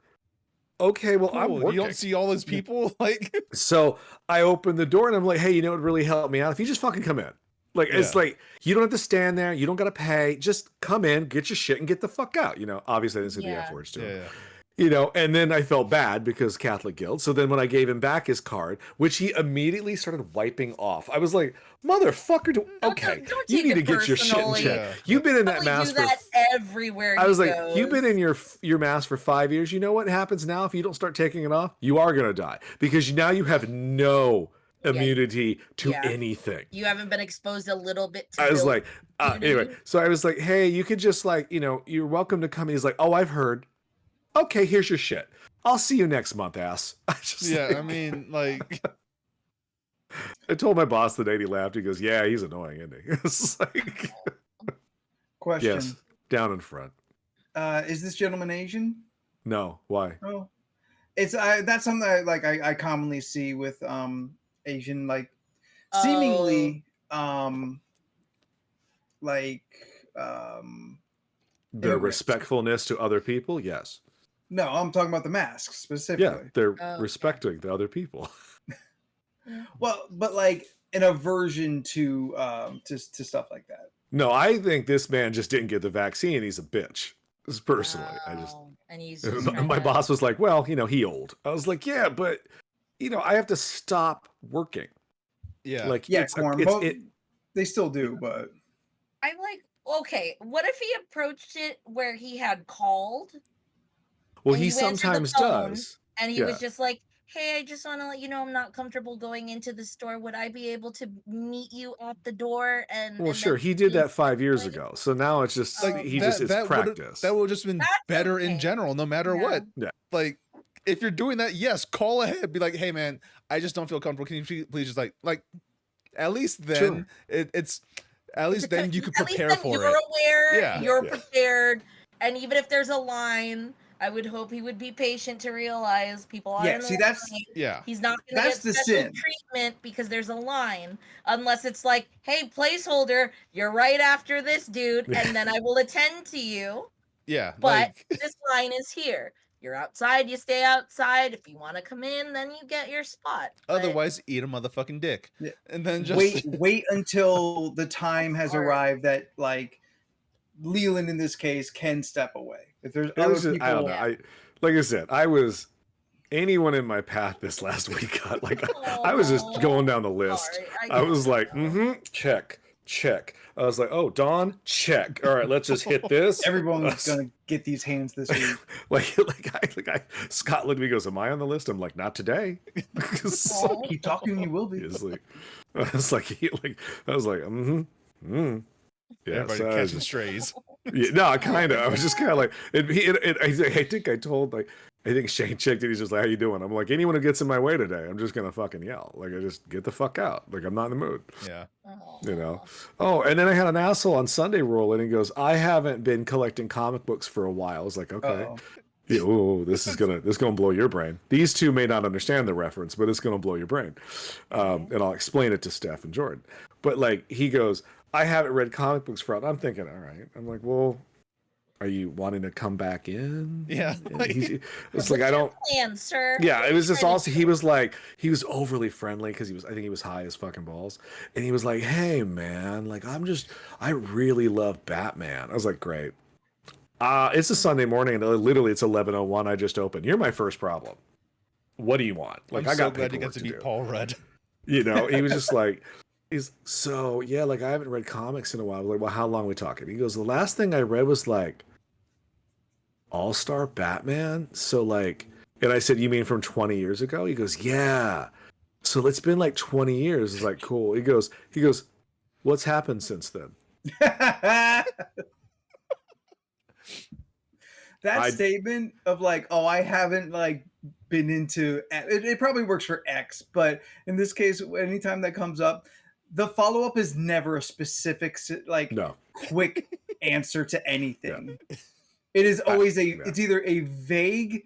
Okay, well, I'm Cool. working. You don't see all those people like So I opened the door and I'm like, hey, you know what would really help me out? If you just fucking come in. Like, it's Yeah. like, you don't have to stand there. You don't got to pay. Just come in, get your shit, and get the fuck out. You know, obviously I didn't say the Yeah. F words to yeah, him. yeah. You know, and then I felt bad because Catholic guilt. So then when I gave him back his card, which he immediately started wiping off, I was like, "Motherfucker, okay, Don't you take need to it get your shit in personally. check. Yeah. You've been in that Probably do mask for." that everywhere I he was like, goes. "You've been in your mask for 5 years. You know what happens now if you don't start taking it off? You are gonna die because now you have no immunity to yeah. anything." You haven't been exposed a little bit to I was build like, anyway, immunity. so I was like, "Hey, you could just like, you know, you're welcome to come." He's like, "Oh, I've heard. Okay, here's your shit. I'll see you next month, ass." I just Yeah, like, I mean, like, I told my boss the day, and he laughed. He goes, "Yeah, he's annoying, isn't he?" It's like, Question. yes, down in front. Is this gentleman Asian? No, why? Oh, it's that's something I commonly see with Asian, like Oh. seemingly like Their immigrants. respectfulness to other people, yes. No, I'm talking about the masks Yeah, specifically. they're Oh, respecting the other people. Well, but like an aversion to stuff like that. No, I think this man just didn't get the vaccine. He's a bitch. Just personally, I just Oh, and he's just my boss was like, "Well, you know, he old." I was like, "Yeah, but you know, I have to stop working." yeah. Like, Yeah, it's, Corn. it's Well, it, they still do, but I'm like, okay, what if he approached it where he had called well, and he you answered the sometimes phone, does. and he Yeah. was just like, hey, I just want to let you know I'm not comfortable going into the store. Would I be able to meet you at the door? Well, And sure, then he did see that 5 years like, ago. So now it's just Oh, he okay. just it's that practice. would just been That's better in okay. general, no matter Yeah. what. Yeah. Like, if you're doing that, yes, call ahead. Be like, hey man, I just don't feel comfortable. Can you please just like at least then Sure. it's at least then you could At least prepare then for you're it. aware, Yeah. you're Yeah. prepared, and even if there's a line, I would hope he would be patient to realize people are yeah. in the See, that's line. Yeah. He's not going to That's get the special sin. treatment because there's a line, unless it's like, hey, placeholder, you're right after this dude, and then I will attend to you. Yeah. But Like this line is here. You're outside, you stay outside. If you want to come in, then you get your spot. But otherwise eat a motherfucking dick. Yeah. And then just wait until the time has All right. arrived that like Leland in this case can step away. If there's It other was just, people, I don't know. I like I said, I was anyone in my path this last week got like I was just going down the list. sorry, I was like, know. check. I was like, oh, Dawn, check. All right, let's just hit this. everyone's gonna get these hands this week. Scott looked at me and goes, am I on the list? I'm like, not today. Aw. Keep talking, you will be. It's like, I was like, yeah, everybody so I was catching just- strays. yeah, no, kind of. I was just kind of like, I think I told I think Shane checked it. He's just like, how you doing? I'm like, anyone who gets in my way today, I'm just gonna fucking yell. Like, I just get the fuck out. Like, I'm not in the mood. Yeah. You know. Oh, and then I had an asshole on Sunday roll in and he goes, I haven't been collecting comic books for a while. I was like, okay. Uh-oh. Yeah, oh, this is gonna blow your brain. These two may not understand the reference, but it's gonna blow your brain. And I'll explain it to Steph and Jordan. But like, he goes, I haven't read comic books for. I'm thinking, all right. I'm like, well, are you wanting to come back in? Yeah. And it's like I don't. Plan, sir. Yeah, it was just Ready also to he was like he was overly friendly because I think he was high as fucking balls, and he was like, hey man, like I really love Batman. I was like, great. It's a Sunday morning and literally it's 11:01. I just opened. You're my first problem. What do you want? Like, I'm I got so glad you paperwork got to do. meet Paul Rudd. You know, he was just like, he's so yeah, like I haven't read comics in a while. I was like, well, how long are we talking? He goes, the last thing I read was like All-Star Batman. So like, and I said, you mean from 20 years ago? He goes, yeah. So it's been like 20 years. It's like, cool. He goes, what's happened since then? That statement of like, oh, I haven't like been into it probably works for X, but in this case, anytime that comes up, the follow-up is never a specific like No. quick answer to anything. It is always it's either a vague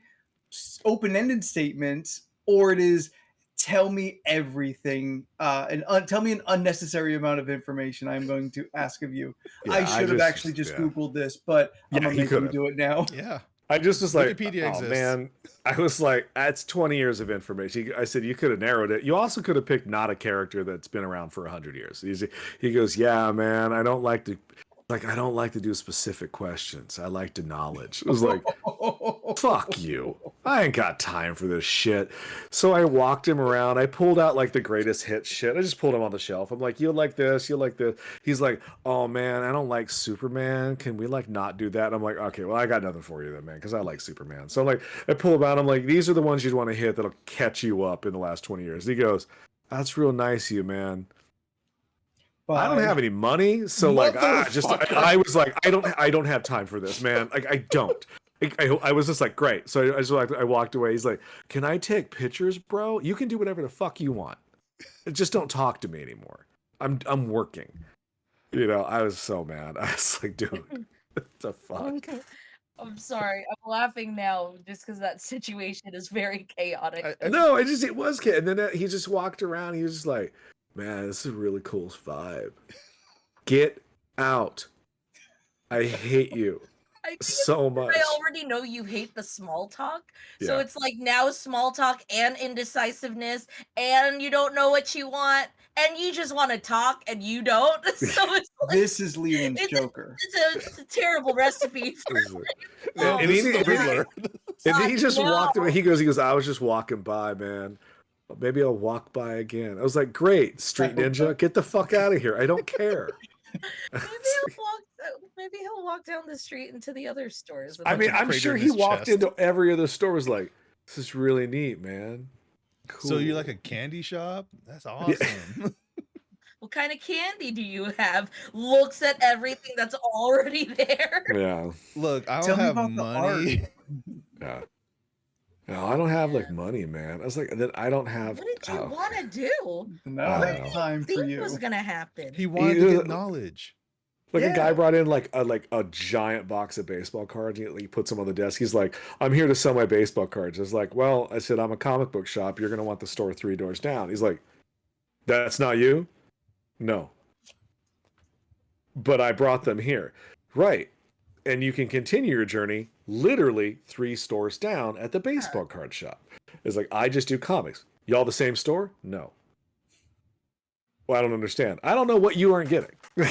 open-ended statement or it is tell me everything and tell me an unnecessary amount of information I'm going to ask of you. Yeah, I should have actually just Googled this, but I'm gonna make you do it now. Yeah. I just was like, Wikipedia oh exists. man. I was like, that's 20 years of information. I said, you could have narrowed it. You also could have picked not a character that's been around for 100 years. He goes, yeah, man, I don't like to Like, I don't like to do specific questions. I like to knowledge. It was like, fuck you. I ain't got time for this shit. So I walked him around. I pulled out like the greatest hit shit. I just pulled him on the shelf. I'm like, you'll like this, you'll like this. He's like, oh man, I don't like Superman. Can we like not do that? I'm like, okay, well, I got nothing for you then, man, because I like Superman. So I'm like, I pull him out. I'm like, these are the ones you'd want to hit that'll catch you up in the last 20 years. He goes, that's real nice of you, man. I don't have any money, so like, I was like, I don't have time for this, man. Like, I don't. I was just like, great. So I walked away. He's like, can I take pictures, bro? You can do whatever the fuck you want. Just don't talk to me anymore. I'm working. You know, I was so mad. I was like, dude, what the fuck? I'm sorry. I'm laughing now just because that situation is very chaotic. No, it was kid. And then he just walked around. He was just like, man, this is a really cool vibe. Get out. I hate you so much. I already know you hate the small talk. So Yeah. it's like now small talk and indecisiveness, and you don't know what you want, and you just want to talk and you don't. So it's like, This is Leland's Joker. It's a terrible recipe for And then he just walked away. He goes, I was just walking by, man. Maybe I'll walk by again. I was like, great, street ninja, get the fuck out of here. I don't care. Maybe he'll walk down the street into the other stores. I mean, I'm sure he walked into every other store, was like, this is really neat, man. Cool. So you like a candy shop? That's awesome. Yeah. What kind of candy do you have? Looks at everything that's already there. Yeah. Look, I don't have money. Yeah. No, I don't have like money, man. I was like, then I don't have. What did you want to do? No, I don't have time for you. What was gonna happen? He wanted to get knowledge. Like a guy brought in like a giant box of baseball cards. He puts them on the desk. He's like, I'm here to sell my baseball cards. I was like, well, I said, I'm a comic book shop. You're gonna want the store 3 doors down. He's like, that's not you? No. But I brought them here. Right. And you can continue your journey literally 3 stores down at the baseball card shop. It's like, I just do comics. Y'all the same store? No. Well, I don't understand. I don't know what you aren't getting. I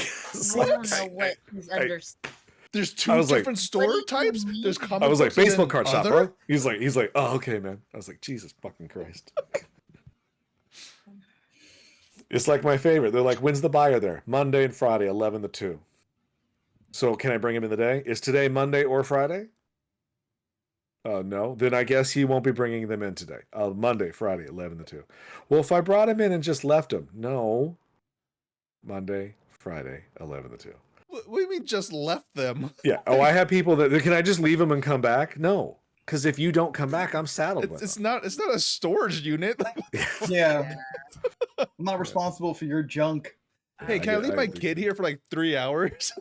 don't know what he's understanding. There's 2 different store types. There's comic I was like, books and baseball then card shop, other? bro. He's like, oh, okay, man. I was like, Jesus fucking Christ. It's like my favorite. They're like, when's the buyer there? Monday and Friday, 11 to 2. So can I bring him in the day? Is today Monday or Friday? No. Then I guess he won't be bringing them in today. Monday, Friday, 11 to 2. Well, if I brought him in and just left him. No. Monday, Friday, 11 to 2. What do you mean just left them? Yeah. Oh, I have people that, can I just leave them and come back? No. Because if you don't come back, I'm saddled with It's them. not a storage unit. Yeah. I'm not responsible for your junk. Hey, can I leave my kid here for like 3 hours?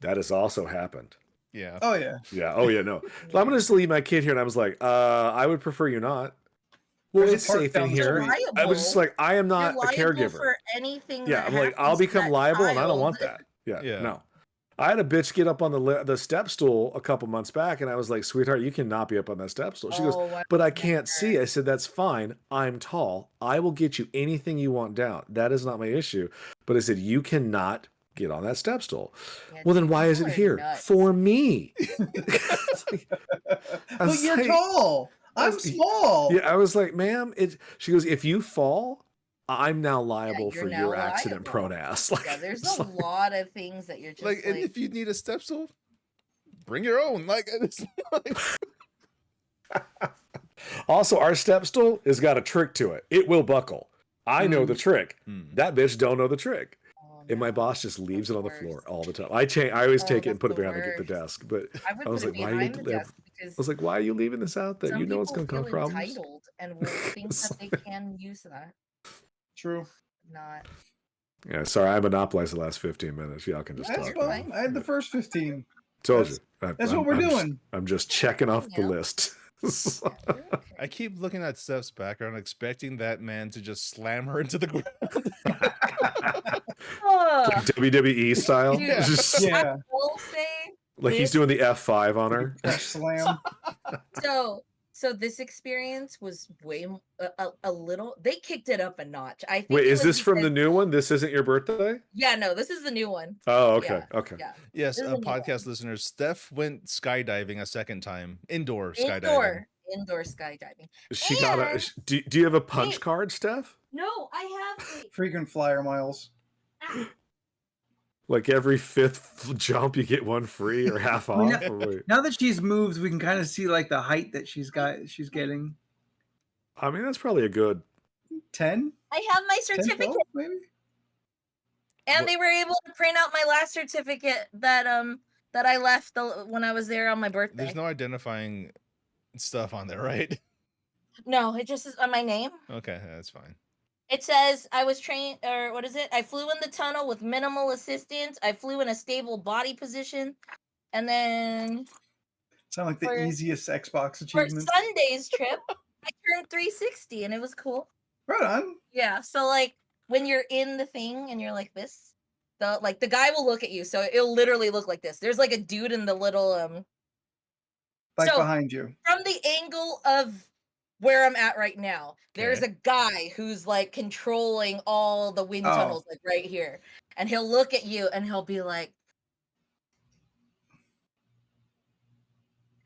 That has also happened. Yeah. Oh yeah. Yeah. Oh yeah. No. So I'm gonna just leave my kid here, and I was like, I would prefer you not. Well, There's it's a park safe in down the here. street. I was just like, I am You're not a liable caregiver. for anything. Yeah. that I'm like, I'll happens to become that liable, and I don't want child. that. Yeah. Yeah. No. I had a bitch get up on the step stool a couple months back, and I was like, sweetheart, you cannot be up on that step stool. She goes, but I can't see. I said, that's fine. I'm tall. I will get you anything you want down. That is not my issue. But I said, you cannot get on that step stool. Yeah, Well, then why is it people are here? nuts. For me. But you're tall. I'm small. Yeah, I was like, ma'am, she goes, if you fall, I'm now liable you're for now your accident liable. prone ass. Like, Yeah, there's it's a like- lot of things that you're just Like, and if you need a step stool, bring your own. Like, it's like Also, our step stool has got a trick to it. It will buckle. I know the trick. That bitch don't know the trick. Oh, And my no. boss just leaves it on the That's floor the all the time. I always Oh, take it and that's put it the behind the worst. desk. But I would I was put like, it why are you? behind the desk I because was like, why are you leaving this out there? some You know it's people going to cause feel problems. entitled and will think that they can use that. True. Not. Yeah, sorry, I monopolized the last 15 minutes. Y'all can just That's talk. fine. I had the first 15. Told you. That's what we're doing. I'm just checking off the Yeah. list. Yeah, you're okay. I keep looking at Steph's background, expecting that man to just slam her into the ground. Ugh. WWE style. Dude, Just Yeah. I will say like he's this- doing the F5 on her. Crash slam. so so this experience was way a little. They kicked it up a notch. I think. Wait, it is was this from the because- new one? This isn't your birthday? Yeah, no, this is the new one. Oh, okay, Yeah, okay. yeah. Yes, This is a new podcast listeners. Steph went skydiving a second time, indoor skydiving. Indoor skydiving. She got a. And- Do you have a punch Wait. card, Steph? No, I have. Wait, Frequent flyer miles. Like every fifth jump, you get one free or half I mean, off. Or wait. Now that she's moved, we can kind of see like the height that she's getting. I mean, that's probably a good. 10? I have my 10, certificate, 12, maybe? and they were able to print out my last certificate that I left when I was there on my birthday. There's no identifying stuff on there, right? No, it just is on my name. Okay, that's fine. It says I was trained, or what is it? I flew in the tunnel with minimal assistance. I flew in a stable body position, and then Sound like the For- easiest Xbox for achievement. Sunday's trip, I turned 360, and it was cool. Right on. Yeah, so like when you're in the thing and you're like this, the guy will look at you, so it'll literally look like this. There's like a dude in the little Like So- behind you. from the angle of where I'm at right now, there's Okay. a guy who's like controlling all the wind Oh. tunnels, like right here. And he'll look at you and he'll be like,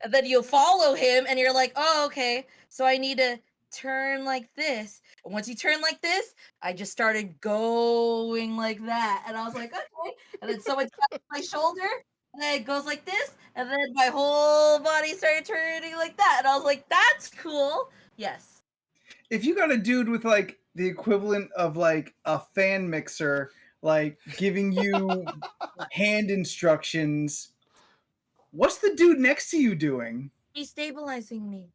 and then you'll follow him and you're like, oh, okay. So I need to turn like this. And once you turn like this, I just started going like that. And I was like, okay. And then someone tapped my shoulder. And then it goes like this, and then my whole body started turning like that. And I was like, that's cool. Yes. If you got a dude with like the equivalent of like a fan mixer, like giving you hand instructions, what's the dude next to you doing? He's stabilizing me.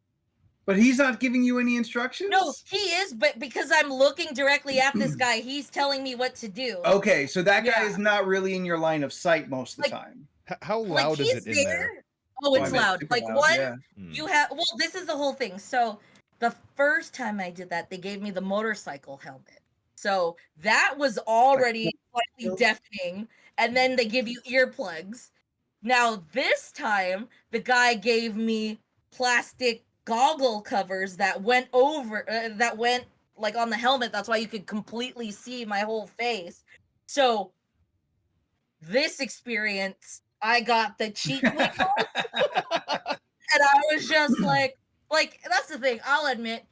But he's not giving you any instructions? No, he is, but because I'm looking directly at this guy, he's telling me what to do. Okay, so that guy Yeah. is not really in your line of sight most of the Like- time. How Like, loud is he's it in there? Oh, it's Well, I mean, loud. super Like loud, one, yeah. Hmm. you have. Well, this is the whole thing. So the first time I did that, they gave me the motorcycle helmet. So that was already slightly deafening, and then they give you earplugs. Now this time, the guy gave me plastic goggle covers that went over, that went like on the helmet. That's why you could completely see my whole face. So this experience, I got the cheek wiggle, and I was just like that's the thing. I'll admit,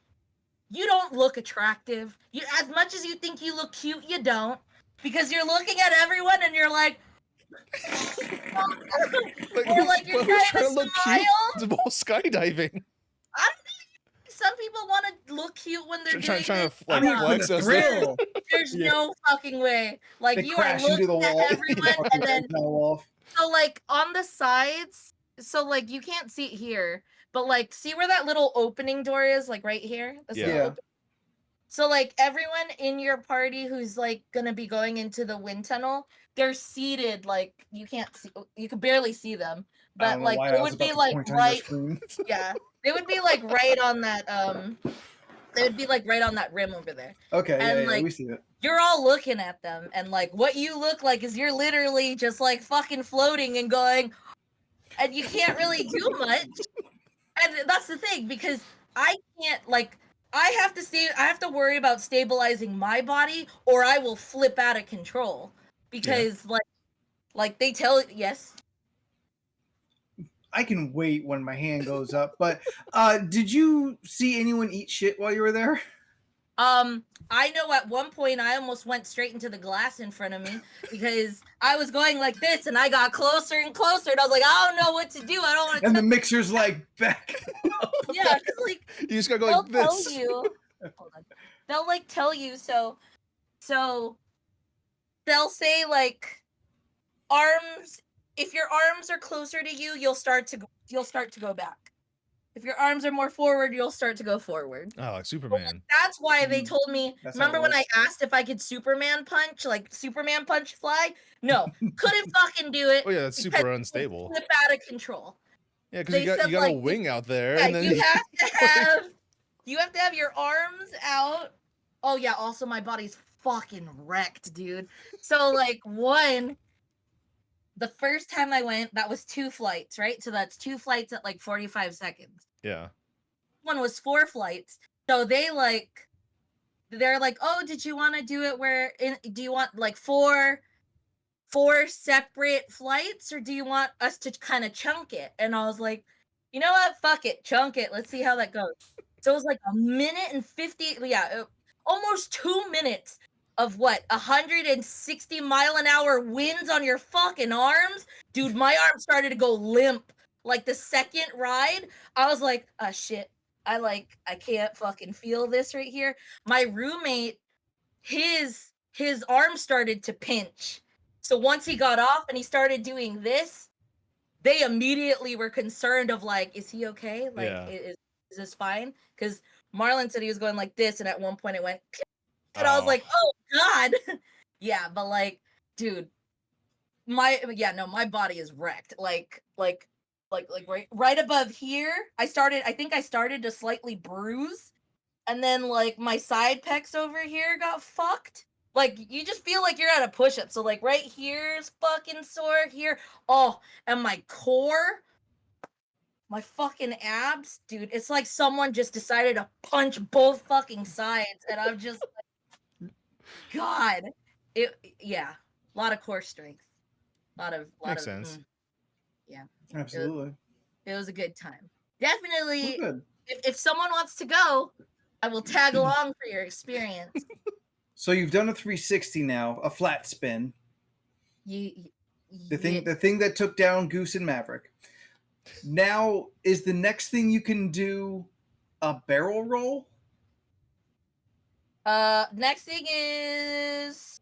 you don't look attractive. You, as much as you think you look cute, you don't, because you're looking at everyone and you're like, or like you're but who's trying to look smile. cute? It's about skydiving. I don't know. Some people want to look cute when they're Trying doing to it. like I'm here for flex the us there. thrill. There's Yeah. no fucking way. Like They you are crash into the looking wall. at everyone, and then Fell off. so like on the sides, so like you can't see it here, but like see where that little opening door is, like right here. This little Yeah. So like everyone in your party who's like gonna be going into the wind tunnel, they're seated like you can't see, you can barely see them, I but don't know like why I it was would be about to like point on your right, screen. yeah, they would be like right on that they would be like right on that rim over there. Okay, And, yeah, like, we see it. You're all looking at them, and like what you look like is you're literally just like fucking floating and going, and you can't really do much. And that's the thing, because I can't like I have to worry about stabilizing my body or I will flip out of control. Because like they tell yes. I can wait when my hand goes up, but did you see anyone eat shit while you were there? I know at one point I almost went straight into the glass in front of me because I was going like this and I got closer and closer and I was like, I don't know what to do. I don't want to And the mixer's like back. yeah, 'cause, like You just gotta go they'll like tell this. you. Hold on. They'll like tell you so they'll say like arms if your arms are closer to you, you'll start to go back. If your arms are more forward, you'll start to go forward. Oh, like Superman. That's why they Mm, told me. that's how it Remember when I works. asked if I could Superman punch, like Superman punch fly? No, couldn't fucking do it. Oh yeah, that's because super it unstable. Flip out of control. Yeah, because they you got said, a like, wing out there, Yeah, and then you have to have your arms out. Oh yeah, also my body's fucking wrecked, dude. So like the first time I went, that was 2 flights, right? So that's 2 flights at like 45 seconds. yeah. one was 4 flights. So they're like, oh, did you want to do it do you want like four separate flights, or do you want us to kind of chunk it? And I was like, you know what? Fuck it. Chunk it. Let's see how that goes. So it was like a minute and 50, almost 2 minutes of 160-mile-an-hour winds on your fucking arms. Dude, my arm started to go limp. Like the second ride, I was like, shit. I can't fucking feel this right here. My roommate, his arm started to pinch. So once he got off and he started doing this, they immediately were concerned of like, is he okay? Like, Yeah. is this fine? Because Marlon said he was going like this, and at one point it went, and I was like, oh God. Yeah, but like, dude, my body is wrecked. Like right above here, I think I started to slightly bruise, and then like my side pecs over here got fucked. Like you just feel like you're at a push-up. So like right here's fucking sore here. Oh, and my core, my fucking abs, dude. It's like someone just decided to punch both fucking sides, and I'm just like, God, a lot of core strength, Makes sense. Yeah, Absolutely. it was a good time. Well, Definitely, good. if someone wants to go, I will tag along for your experience. So you've done a 360 now, a flat spin. The thing that took down Goose and Maverick. Now is the next thing you can do a barrel roll? Next thing is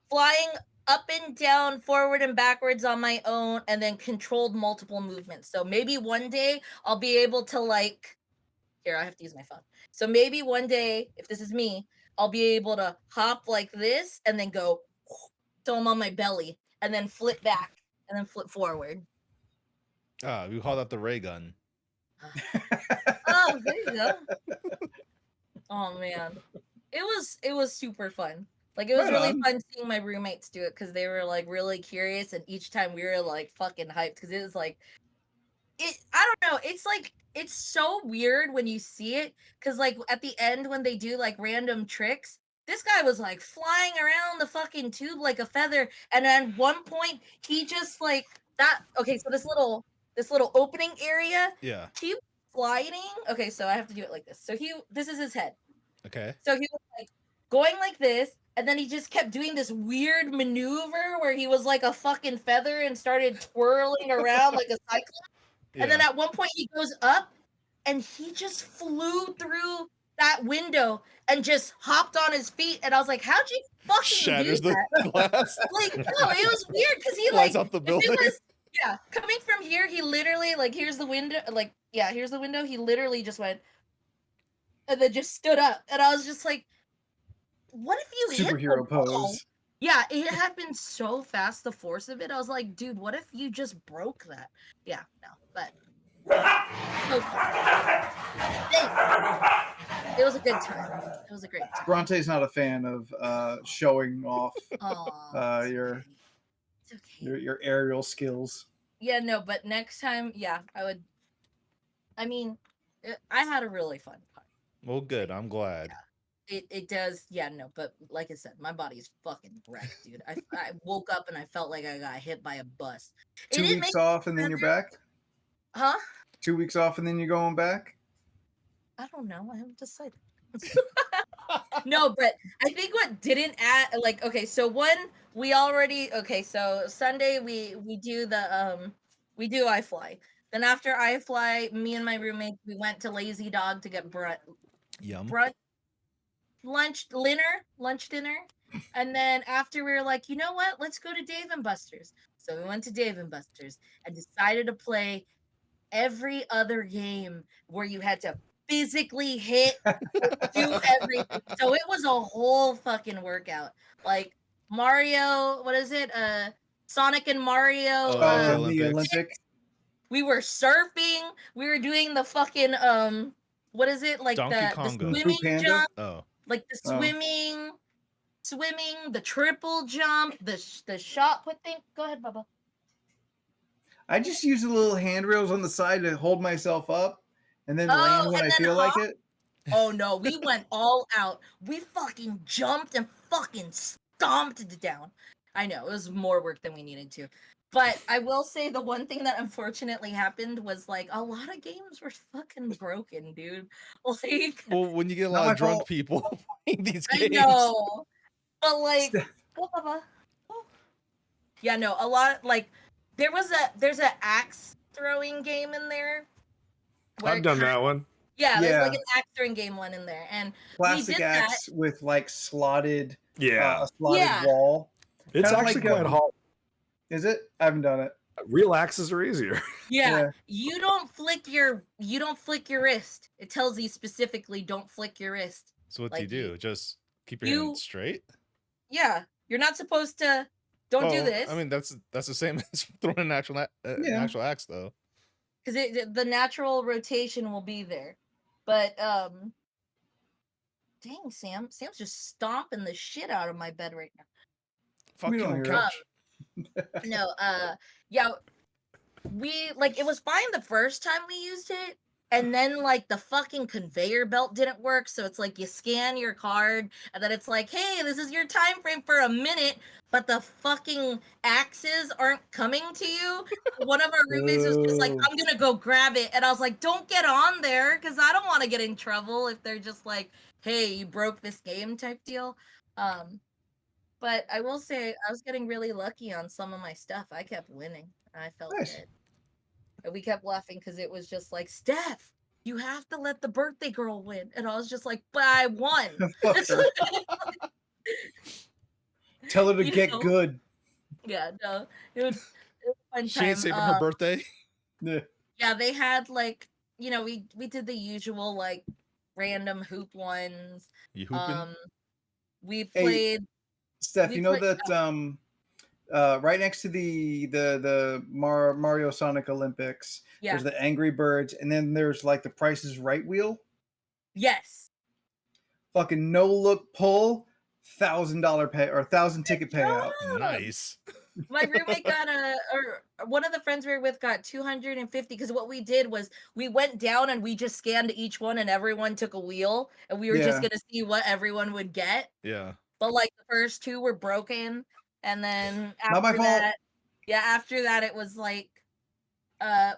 flying up and down, forward and backwards on my own, and then controlled multiple movements. So maybe one day I'll be able to here, I have to use my phone. So maybe one day, if this is me, I'll be able to hop like this and then go, so I'm on my belly, and then flip back and then flip forward. We call that the ray gun. Oh, there you go. Oh man, it was super fun. Like it was Right really on. fun seeing my roommates do it because they were like really curious, and each time we were like fucking hyped because it was like I don't know. It's like it's so weird when you see it because like at the end when they do like random tricks, this guy was like flying around the fucking tube like a feather, and at one point he just like that. Okay, so this little opening area, Yeah. he was gliding. Okay, so I have to do it like this. So this is his head. Okay. So he was like going like this, and then he just kept doing this weird maneuver where he was like a fucking feather and started twirling around like a cyclone. Yeah. And then at one point he goes up and he just flew through that window and just hopped on his feet. And I was like, how'd you fucking shatters do the that? glass. Like, no, it was weird because he Flies like out the if building. it was coming from here, he literally like here's the window, here's the window. He literally just went and then just stood up. And I was just like, what if you hit the Superhero wall? pose. Yeah, it happened so fast, the force of it. I was like, dude, what if you just broke that? Yeah, no, but it was a good time. It was a great time. Bronte's not a fan of showing off Oh, your it's okay. your aerial skills. Yeah, no, but next time, I would. I mean, I had a really fun time. Well, good. I'm glad. It does, no, but like I said, my body's fucking wrecked, dude. I woke up and I felt like I got hit by a bus. 2 weeks off and then you're back? Huh? 2 weeks off and then you're going back? I don't know. I haven't decided. No, but I think what didn't add so Sunday we do we do iFly. Then after iFly, me and my roommate we went to Lazy Dog to get Yum. lunch dinner. And then after we were like, you know what? Let's go to Dave and Buster's. So we went to Dave and Buster's and decided to play every other game where you had to physically hit, do everything. So it was a whole fucking workout. Like Mario, what is it? Sonic and Mario. The The Olympics. Olympic. We were surfing. We were doing the fucking what is it? Like Donkey the Konga. Kung Fu swimming Panda? jump, Oh. like the Oh. swimming, the triple jump, the shot put thing. Go ahead, Bubba. I just use the little handrails on the side to hold myself up, and then Oh, land when and I then feel like hop? it. Oh no, we went all out. We fucking jumped and fucking stomped it down. I know, it was more work than we needed to. But I will say the one thing that unfortunately happened was like a lot of games were fucking broken, dude. Like Well, when you get a Not lot my of drunk fault. people playing these I games. know. But like Steph- oh, Papa. Oh. Yeah, no, a lot like there's a axe throwing game in there. where I've it done kind- that one. Yeah, there's like Yeah. an axe throwing game one in there. And Plastic did that. axe with like slotted, Yeah, a slotted Yeah. wall. it's Kind of actually like quite hard. Is it? I haven't done it. Real axes are easier. Yeah, Yeah. you don't flick your wrist. It tells you specifically don't flick your wrist. So what do Like, you do? Just keep your you- hand straight? Yeah, you're not supposed to. Don't do this I mean, that's the same as throwing an actual an Yeah. actual axe, though. because the natural rotation will be there. But dang, Sam's just stomping the shit out of my bed right now. Fuck We you don't on hear it. couch. No, yeah, we like it was fine the first time we used it, and then like the fucking conveyor belt didn't work, so it's like you scan your card and then it's like, hey, this is your time frame for a minute, but the fucking axes aren't coming to you. One of our roommates was just like, Ooh. I'm gonna go grab it, and I was like, don't get on there because I don't want to get in trouble if they're just like, hey, you broke this game type deal. But I will say I was getting really lucky on some of my stuff. I kept winning. I felt Nice. good. And we kept laughing because it was just like, Steph, you have to let the birthday girl win. And I was just like, but I won. Fuck her. Tell her to You get know? good. Yeah, no. It was a fun She time. ain't saving her birthday. Yeah. Yeah, they had like, we did the usual like random hoop ones. You hooping? We Hey, played Steph, we you know played- that right next to the Mario Sonic Olympics, yeah. there's the Angry Birds, and then there's like the Price is Right wheel. Yes. Fucking no look pull, $1,000 pay or 1,000 ticket payout. Nice. My roommate got or one of the friends we were with got 250 because what we did was we went down and we just scanned each one and everyone took a wheel and we were just Yeah. gonna see what everyone would get. Yeah. But like the first two were broken, and then Not my after fault. that, after that it was like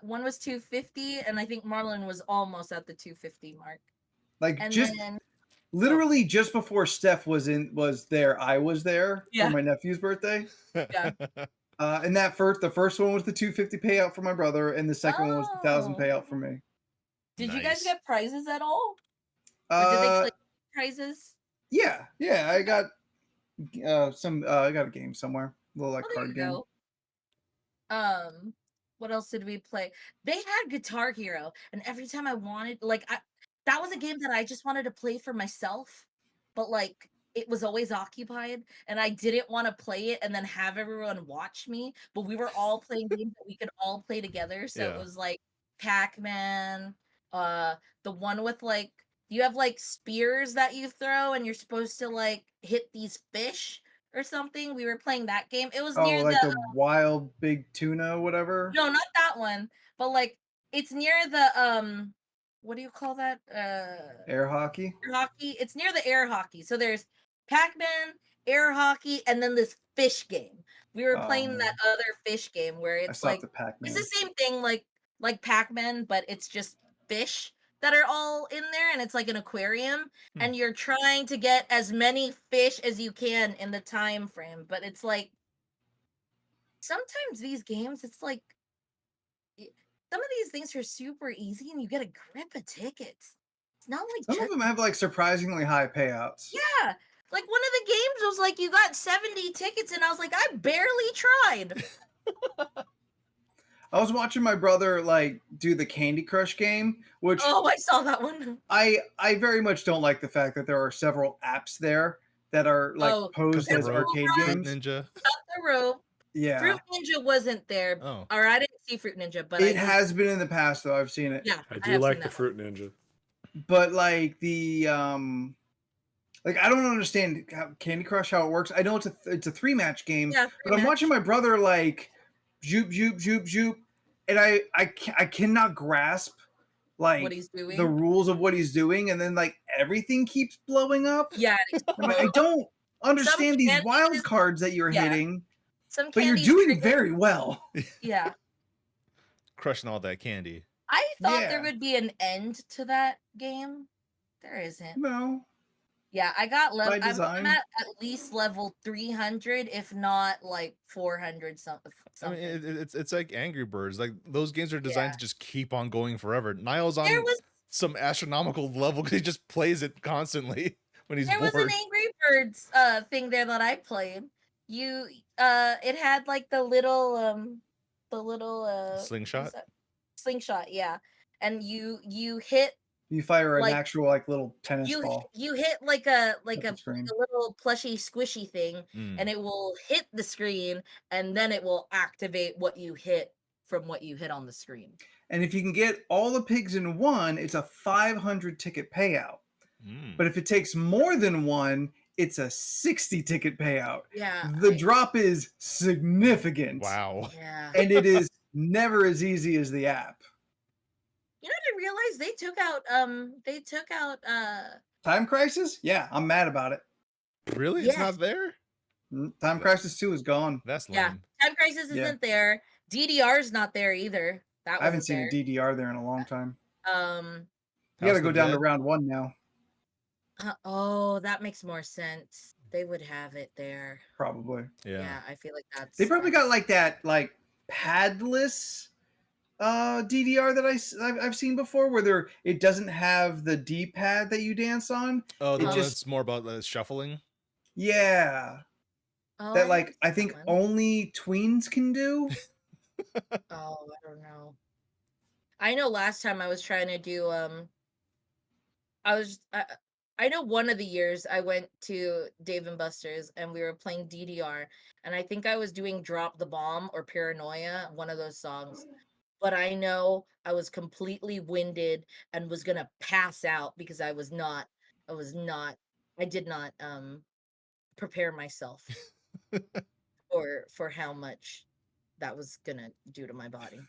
one was 250 and I think Marlon was almost at the 250 mark. Like And just then literally just before Steph was there, I was there Yeah. for my nephew's birthday. Yeah. And the first one was the 250 payout for my brother, and the second one was the 1,000 Oh. payout for me. Did you Nice. guys get prizes at all? Or did they Uh, play prizes? yeah, I got I got a game somewhere, a little like Oh, there card you game. go. What else did we play? They had Guitar Hero, and every time I wanted, that was a game that I just wanted to play for myself, but like it was always occupied, and I didn't want to play it and then have everyone watch me. But we were all playing games that we could all play together, so Yeah. it was like Pac-Man, the one with like you have like spears that you throw, and you're supposed to like hit these fish or something. We were playing that game. It was Oh, near like the the wild big tuna, whatever. no, not that one, but like it's near the what do you call that? Air hockey. Air hockey. It's near the air hockey. So there's Pac-Man, air hockey, and then this fish game. We were playing that other fish game where I it's stopped like the Pac-Man. it's the same thing like Pac-Man, but it's just fish that are all in there and it's like an aquarium and you're trying to get as many fish as you can in the time frame, but it's like sometimes these games it's like some of these things are super easy and you get a grip of tickets. It's not like Some of them have like surprisingly high payouts. yeah. Like one of the games was like you got 70 tickets and I was like, I barely tried. I was watching my brother like do the Candy Crush game, which Oh, I saw that one. I very much don't like the fact that there are several apps there that are like Oh, posed the as rope, arcade Fruit games. Ninja. Cut the rope. Yeah, Fruit Ninja wasn't there. Oh. Or I didn't see Fruit Ninja, but it has been in the past though. I've seen it. Yeah, I do have like seen the that Fruit Ninja. But like the like I don't understand how Candy Crush how it works. I know it's a 3-match game, Yeah, but I'm watching my brother like zoop zoop zoop zoop, and I cannot grasp like what he's the doing. rules of what he's doing, and then like everything keeps blowing up. Yeah, it I'm like, I don't understand these candies wild is- cards that you're yeah. hitting, some but you're candies doing trigger. very well. Yeah, Crushing all that candy. I thought there Yeah. would be an end to that game. There isn't. No, Yeah, I got by I'm design. at least level 300, if not like 400 I mean, something. it's like Angry Birds. Like those games are designed Yeah. to just keep on going forever. Niall's There on was some astronomical level because he just plays it constantly when he's there was an bored. Angry Birds thing there that I played. You it had like the little what is Slingshot. that? Slingshot, yeah. And you hit You fire an like actual like little tennis you ball you hit like a at the screen. little plushy squishy thing, Mm. and it will hit the screen, and then it will activate what you hit from what you hit on the screen. And if you can get all the pigs in one, it's a 500 ticket payout. Mm. But if it takes more than one, it's a 60 ticket payout. Yeah. The drop is significant. Wow. Yeah. And it is never as easy as the app. You know what I realized? They took out Time Crisis? Yeah, I'm mad about it. Really? It's Yes. not there? Time Crisis 2 is gone. That's lame. yeah, Time Crisis Yeah. isn't there. DDR's not there either. That I haven't wasn't seen there. a DDR there in a long time. You House gotta of go the down to Dead? round 1 now, Oh, that makes more sense. They would have it there. probably. Yeah, I feel like that's They probably got like that like padless DDR that I've seen before, where it doesn't have the D-pad that you dance on. Oh, the It one just that's more about the shuffling. yeah, Oh, that I like I noticed think that one. only tweens can do. Oh, I don't know. I know last time I was trying to do I was I know one of the years I went to Dave and Buster's and we were playing DDR, and I think I was doing Drop the Bomb or Paranoia, one of those songs. But I know I was completely winded and was gonna pass out because I did not prepare myself for how much that was gonna do to my body.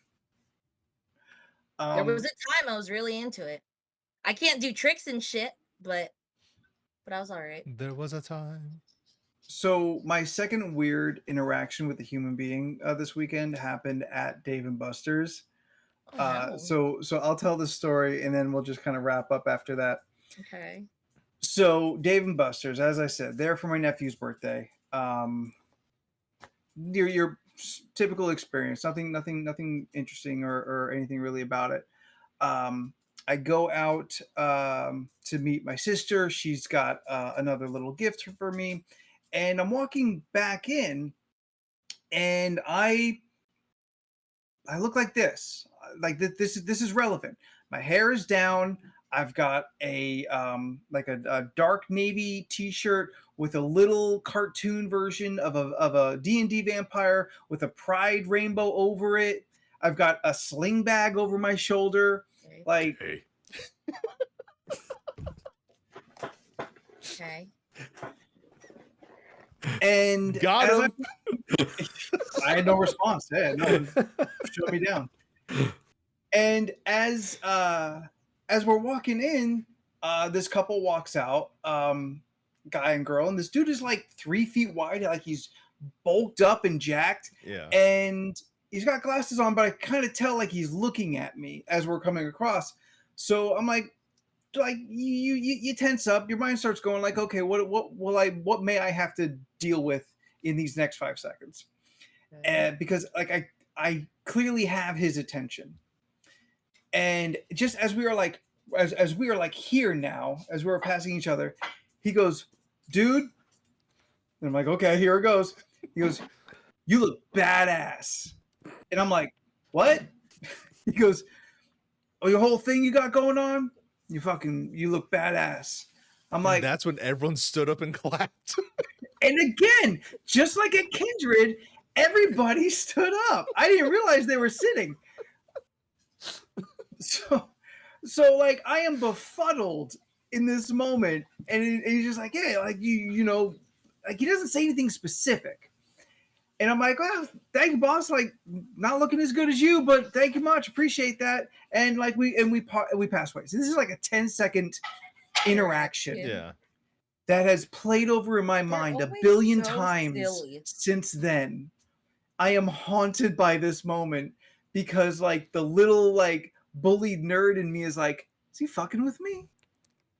There was a time I was really into it. I can't do tricks and shit, but I was all right. There was a time. So my second weird interaction with a human being this weekend happened at Dave and Buster's. Oh, no. So I'll tell the story and then we'll just kind of wrap up after that. Okay. So Dave and Buster's, as I said, there for my nephew's birthday. Your typical experience, nothing interesting or anything really about it. I go out to meet my sister. She's got another little gift for me, and I'm walking back in, and I look like this. Like this is relevant. My hair is down. I've got a like a dark navy t-shirt with a little cartoon version of a D&D vampire with a pride rainbow over it. I've got a sling bag over my shoulder. Okay. Like, Hey. Okay. and Got as him. I had no response. Yeah, no one shut me down. And as we're walking in, this couple walks out, guy and girl, and this dude is like 3 feet wide, like he's bulked up and jacked, Yeah. and he's got glasses on, but I kind of tell like he's looking at me as we're coming across. So I'm like you tense up, your mind starts going like, okay, what may I have to deal with in these next 5 seconds? And because like I clearly have his attention. And just as we are like as we are like here now, as we were passing each other, he goes, dude. And I'm like, okay, here it goes. He goes, you look badass. And I'm like, what? He goes, oh, your whole thing you got going on? You look badass. I'm And like, that's when everyone stood up and clapped. and again, just like at Kindred, everybody stood up. I didn't realize they were sitting. So like I am befuddled in this moment, and he's just like, yeah, like you know, like he doesn't say anything specific. And I'm like, "Well, thank you, boss. Like, not looking as good as you, but thank you much. Appreciate that." And like we pass away. So this is like a 10-second interaction Yeah. that has played over in my They're mind a always billion so times silly. since then. I am haunted by this moment because like the little like bullied nerd in me is like, is he fucking with me?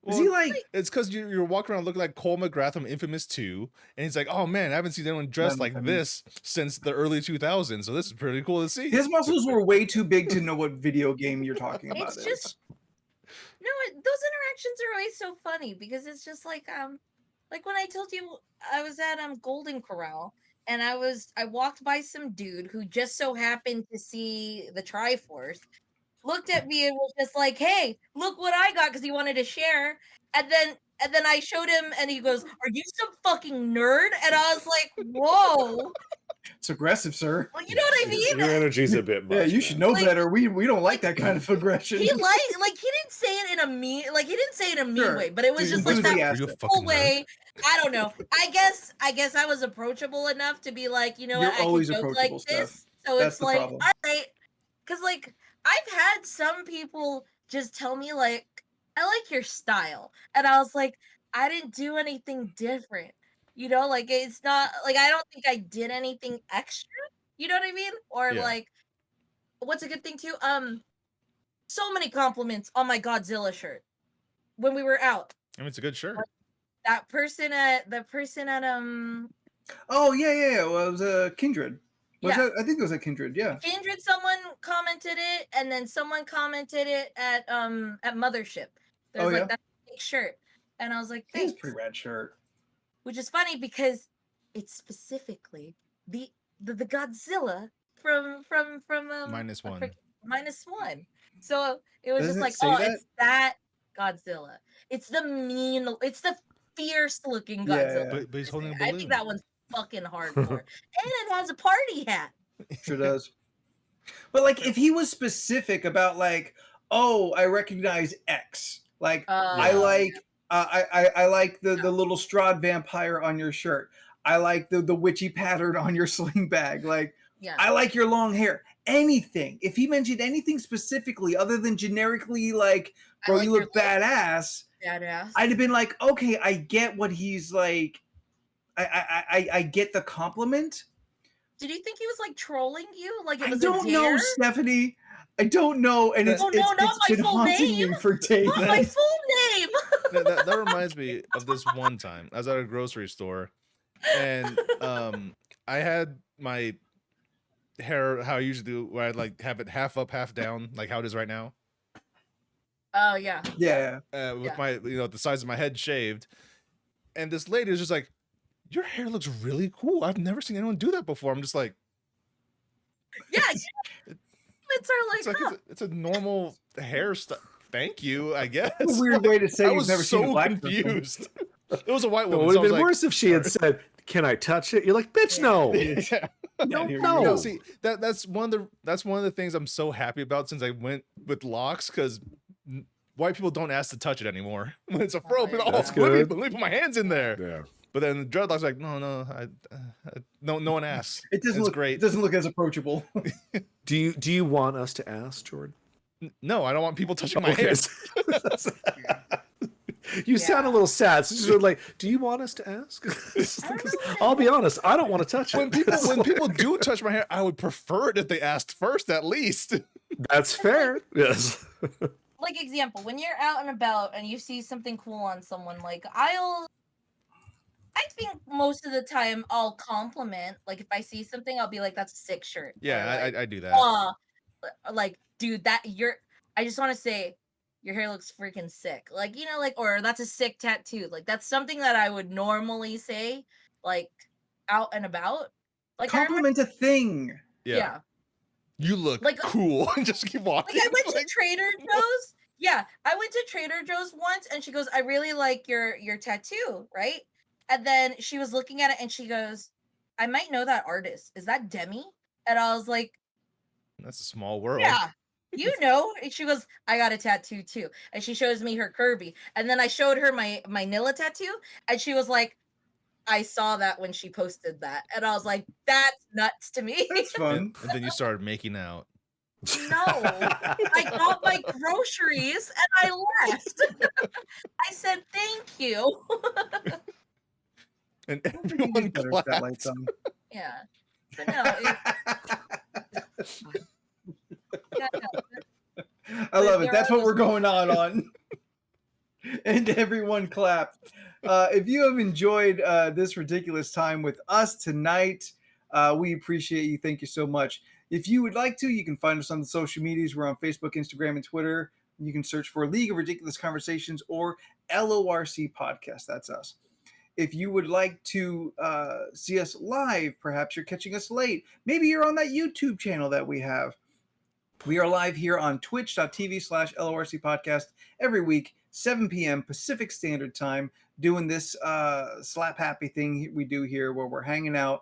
Is he Well, like it's because you're walking around looking like Cole McGrath from Infamous 2, and he's like, "Oh man, I haven't seen anyone dressed Not like Infamous. this since the early 2000s. So this is pretty cool to see." his muscles were way too big to know what video game you're talking about It's is. just no, those interactions are always so funny because it's just like when I told you I was at Golden Corral and I walked by some dude who just so happened to see the Triforce, looked at me and was just like, "Hey, look what I got," because he wanted to share. And then I showed him and he goes, "Are you some fucking nerd?" And I was like, "Whoa." It's aggressive, sir. Well, you know what I mean? Your energy's a bit much. Yeah, you should man. know Like- better. We don't like that kind of aggression. He like he didn't say it in a mean Sure. way, but it was Dude, just like that Are you a enthusiastic. fucking whole nerd? way. I don't know. I guess I was approachable enough to be like, you know You're what, I can always joke like approachable, Steph. this. So That's it's the like, problem. all right, because like I've had some people just tell me like, I like your style, and I was like, I didn't do anything different. You know, like it's not like I don't think I did anything extra. You know what I mean? Or Yeah. like, what's a good thing too? So many compliments on my Godzilla shirt when we were out. I mean, it's a good shirt. That person at Oh yeah. Well, it was Kindred. Was Yeah. that? I think it was a Kindred. Yeah. Kindred, someone commented it, and then someone commented it at Mothership. There's Oh, like yeah? that big shirt. And I was like, It was a thanks. pretty rad shirt. Which is funny because it's specifically the Godzilla from Minus I one. forget- -1. So it was Does just it like, say oh, that? it's that Godzilla. It's the fierce looking Yeah, Godzilla. yeah. But he's holding a I balloon. think that one's fucking hardcore. And it has a party hat. Sure does. But like, if he was specific about like, oh, I recognize X. Like, I Yeah. like, I like the little Strahd vampire on your shirt. I like the witchy pattern on your sling bag. Like, Yeah. I like your long hair. Anything. If he mentioned anything specifically other than generically like, I bro, like you your look badass, Badass. I'd have been like, okay, I get what he's like. I get the compliment. Did you think he was like trolling you? Like it I was don't a know, dare? Stephanie. I don't know, and Oh, no, not it's my been full haunting name. me for days. Not my full name. That reminds me of this one time. I was at a grocery store, and I had my hair how I usually do, where I like have it half up, half down, like how it is right now. Oh yeah. Yeah. With Yeah. my, the size of my head shaved, and this lady was just like, "Your hair looks really cool. I've never seen anyone do that before." I'm just like, Yeah. Comments are like, it's like huh. it's a normal hairstyle. Thank you, I guess. That's a weird way to say I you've was never seen a so black person. confused. It was a white It woman. would so have I was been like, worse if she had said, "Can I touch it?" You're like, "Bitch, Yeah. no." Yeah. No, No. No, see that's one of the things I'm so happy about since I went with locks, because white people don't ask to touch it anymore. When it's a fro, Oh, people, yeah. That's let me good. put my hands in there. Yeah. But then the dreadlocks like, no, no one asks. It doesn't It's look great. It doesn't look as approachable. Do you want us to ask, Jordan? No, I don't want people touching my hair. You sound a Yeah. little sad. So just like, do you want us to ask? I don't know what I'll be honest, I don't want to touch When it. people do touch my hair, I would prefer it if they asked first, at least. That's fair. Yes. Like example, when you're out and about and you see something cool on someone, like I think most of the time I'll compliment. Like if I see something, I'll be like, "That's a sick shirt." Or Yeah, like, I do that. like, dude, I just want to say, your hair looks freaking sick. Like, like, or that's a sick tattoo. Like, that's something that I would normally say, like, out and about. Like, Compliment a thing. yeah. You look Like- cool. Just keep walking. Like, I went to Like, Trader Joe's. Yeah, I went to Trader Joe's once, and she goes, "I really like your tattoo, right?" And then she was looking at it, and she goes, "I might know that artist. Is that Demi?" And I was like, that's a small world. "Yeah, you know." And she goes, "I got a tattoo too." And she shows me her Kirby, and then I showed her my Nilla tattoo, and she was like, I saw that when she posted that, and I was like, "That's nuts to me." That's fun. And then you started making out. No, I got my groceries and I left. I said, "Thank you." And I think you everyone did better with that lights clapped. on. Yeah, but no, yeah, no, I love it. there That's are what those we're going on. And everyone clapped. If you have enjoyed this ridiculous time with us tonight, we appreciate you. Thank you so much. If you would like to, you can find us on the social medias. We're on Facebook, Instagram, and Twitter. You can search for League of Ridiculous Conversations or LORC Podcast. That's us. If you would like to see us live, perhaps you're catching us late. Maybe you're on that YouTube channel that we have. We are live here on twitch.tv/LORC podcast every week, 7 p.m. Pacific Standard Time, doing this slap happy thing we do here where we're hanging out,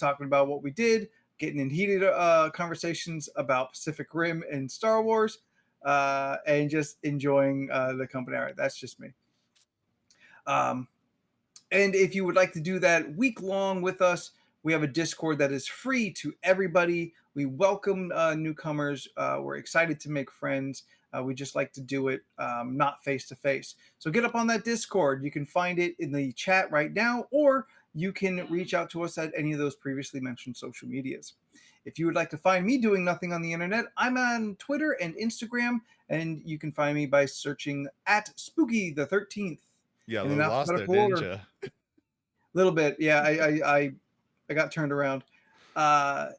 talking about what we did, getting in heated conversations about Pacific Rim and Star Wars, and just enjoying the company. All right, that's just me. And if you would like to do that week long with us, we have a Discord that is free to everybody. We welcome newcomers. We're excited to make friends. We just like to do it not face to face. So get up on that Discord. You can find it in the chat right now, or you can reach out to us at any of those previously mentioned social medias. If you would like to find me doing nothing on the internet, I'm on Twitter and Instagram, and you can find me by searching at Spooky the 13th. Yeah, In a an little lost there, alphabetical didn't order. you? Little bit, yeah. I got turned around.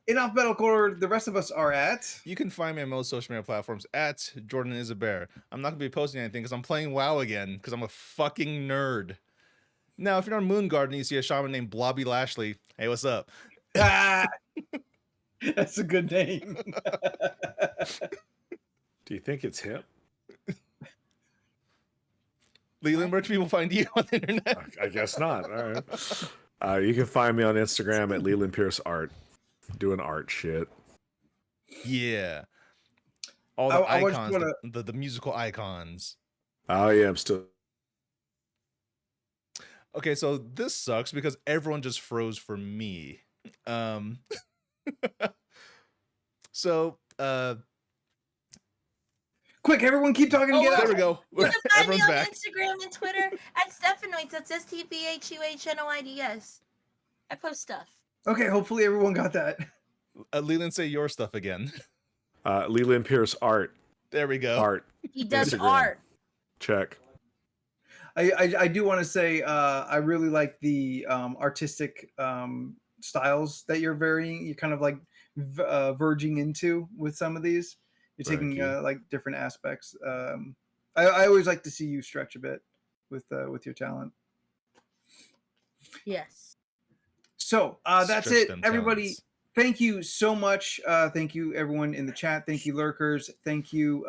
In alphabetical order, the rest of us are at. You can find me on most social media platforms at Jordan is a Bear. I'm not gonna be posting anything because I'm playing WoW again because I'm a fucking nerd. Now, if you're on Moon Garden, you see a shaman named Blobby Lashley. Hey, what's up? Ah, that's a good name. Do you think it's him? Leland, where do people find you on the internet? I guess not. All right. You can find me on Instagram at Leland Pierce Art, doing art shit. Yeah. All the I just icons, wanna- the musical icons. Oh yeah, I'm still. Okay, so this sucks because everyone just froze for me. So, Quick, everyone, keep talking and Oh, get well, there out. we go. You can find me Everyone's on back. Instagram and Twitter at Stephanoids. That's STPHUHNOIDS. I post stuff. Okay, hopefully everyone got that. Leland, say your stuff again. Leland Pierce Art. There we go. Art. He does Instagram. art. Check. I do want to say I really like the artistic styles that you're varying. You're kind of like verging into with some of these. You're Thank taking you. like different aspects. I always like to see you stretch a bit with your talent. Yes. So that's Stretch it, them everybody. talents. Thank you so much. Thank you, everyone in the chat. Thank you, lurkers. Thank you,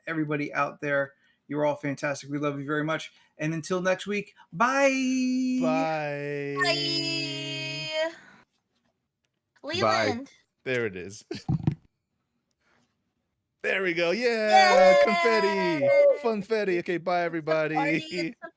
everybody out there. You're all fantastic. We love you very much. And until next week, bye. Bye. Bye. Leland. There it is. There we go. Yeah, confetti. Yay! Funfetti. Okay, bye everybody. Party, it's a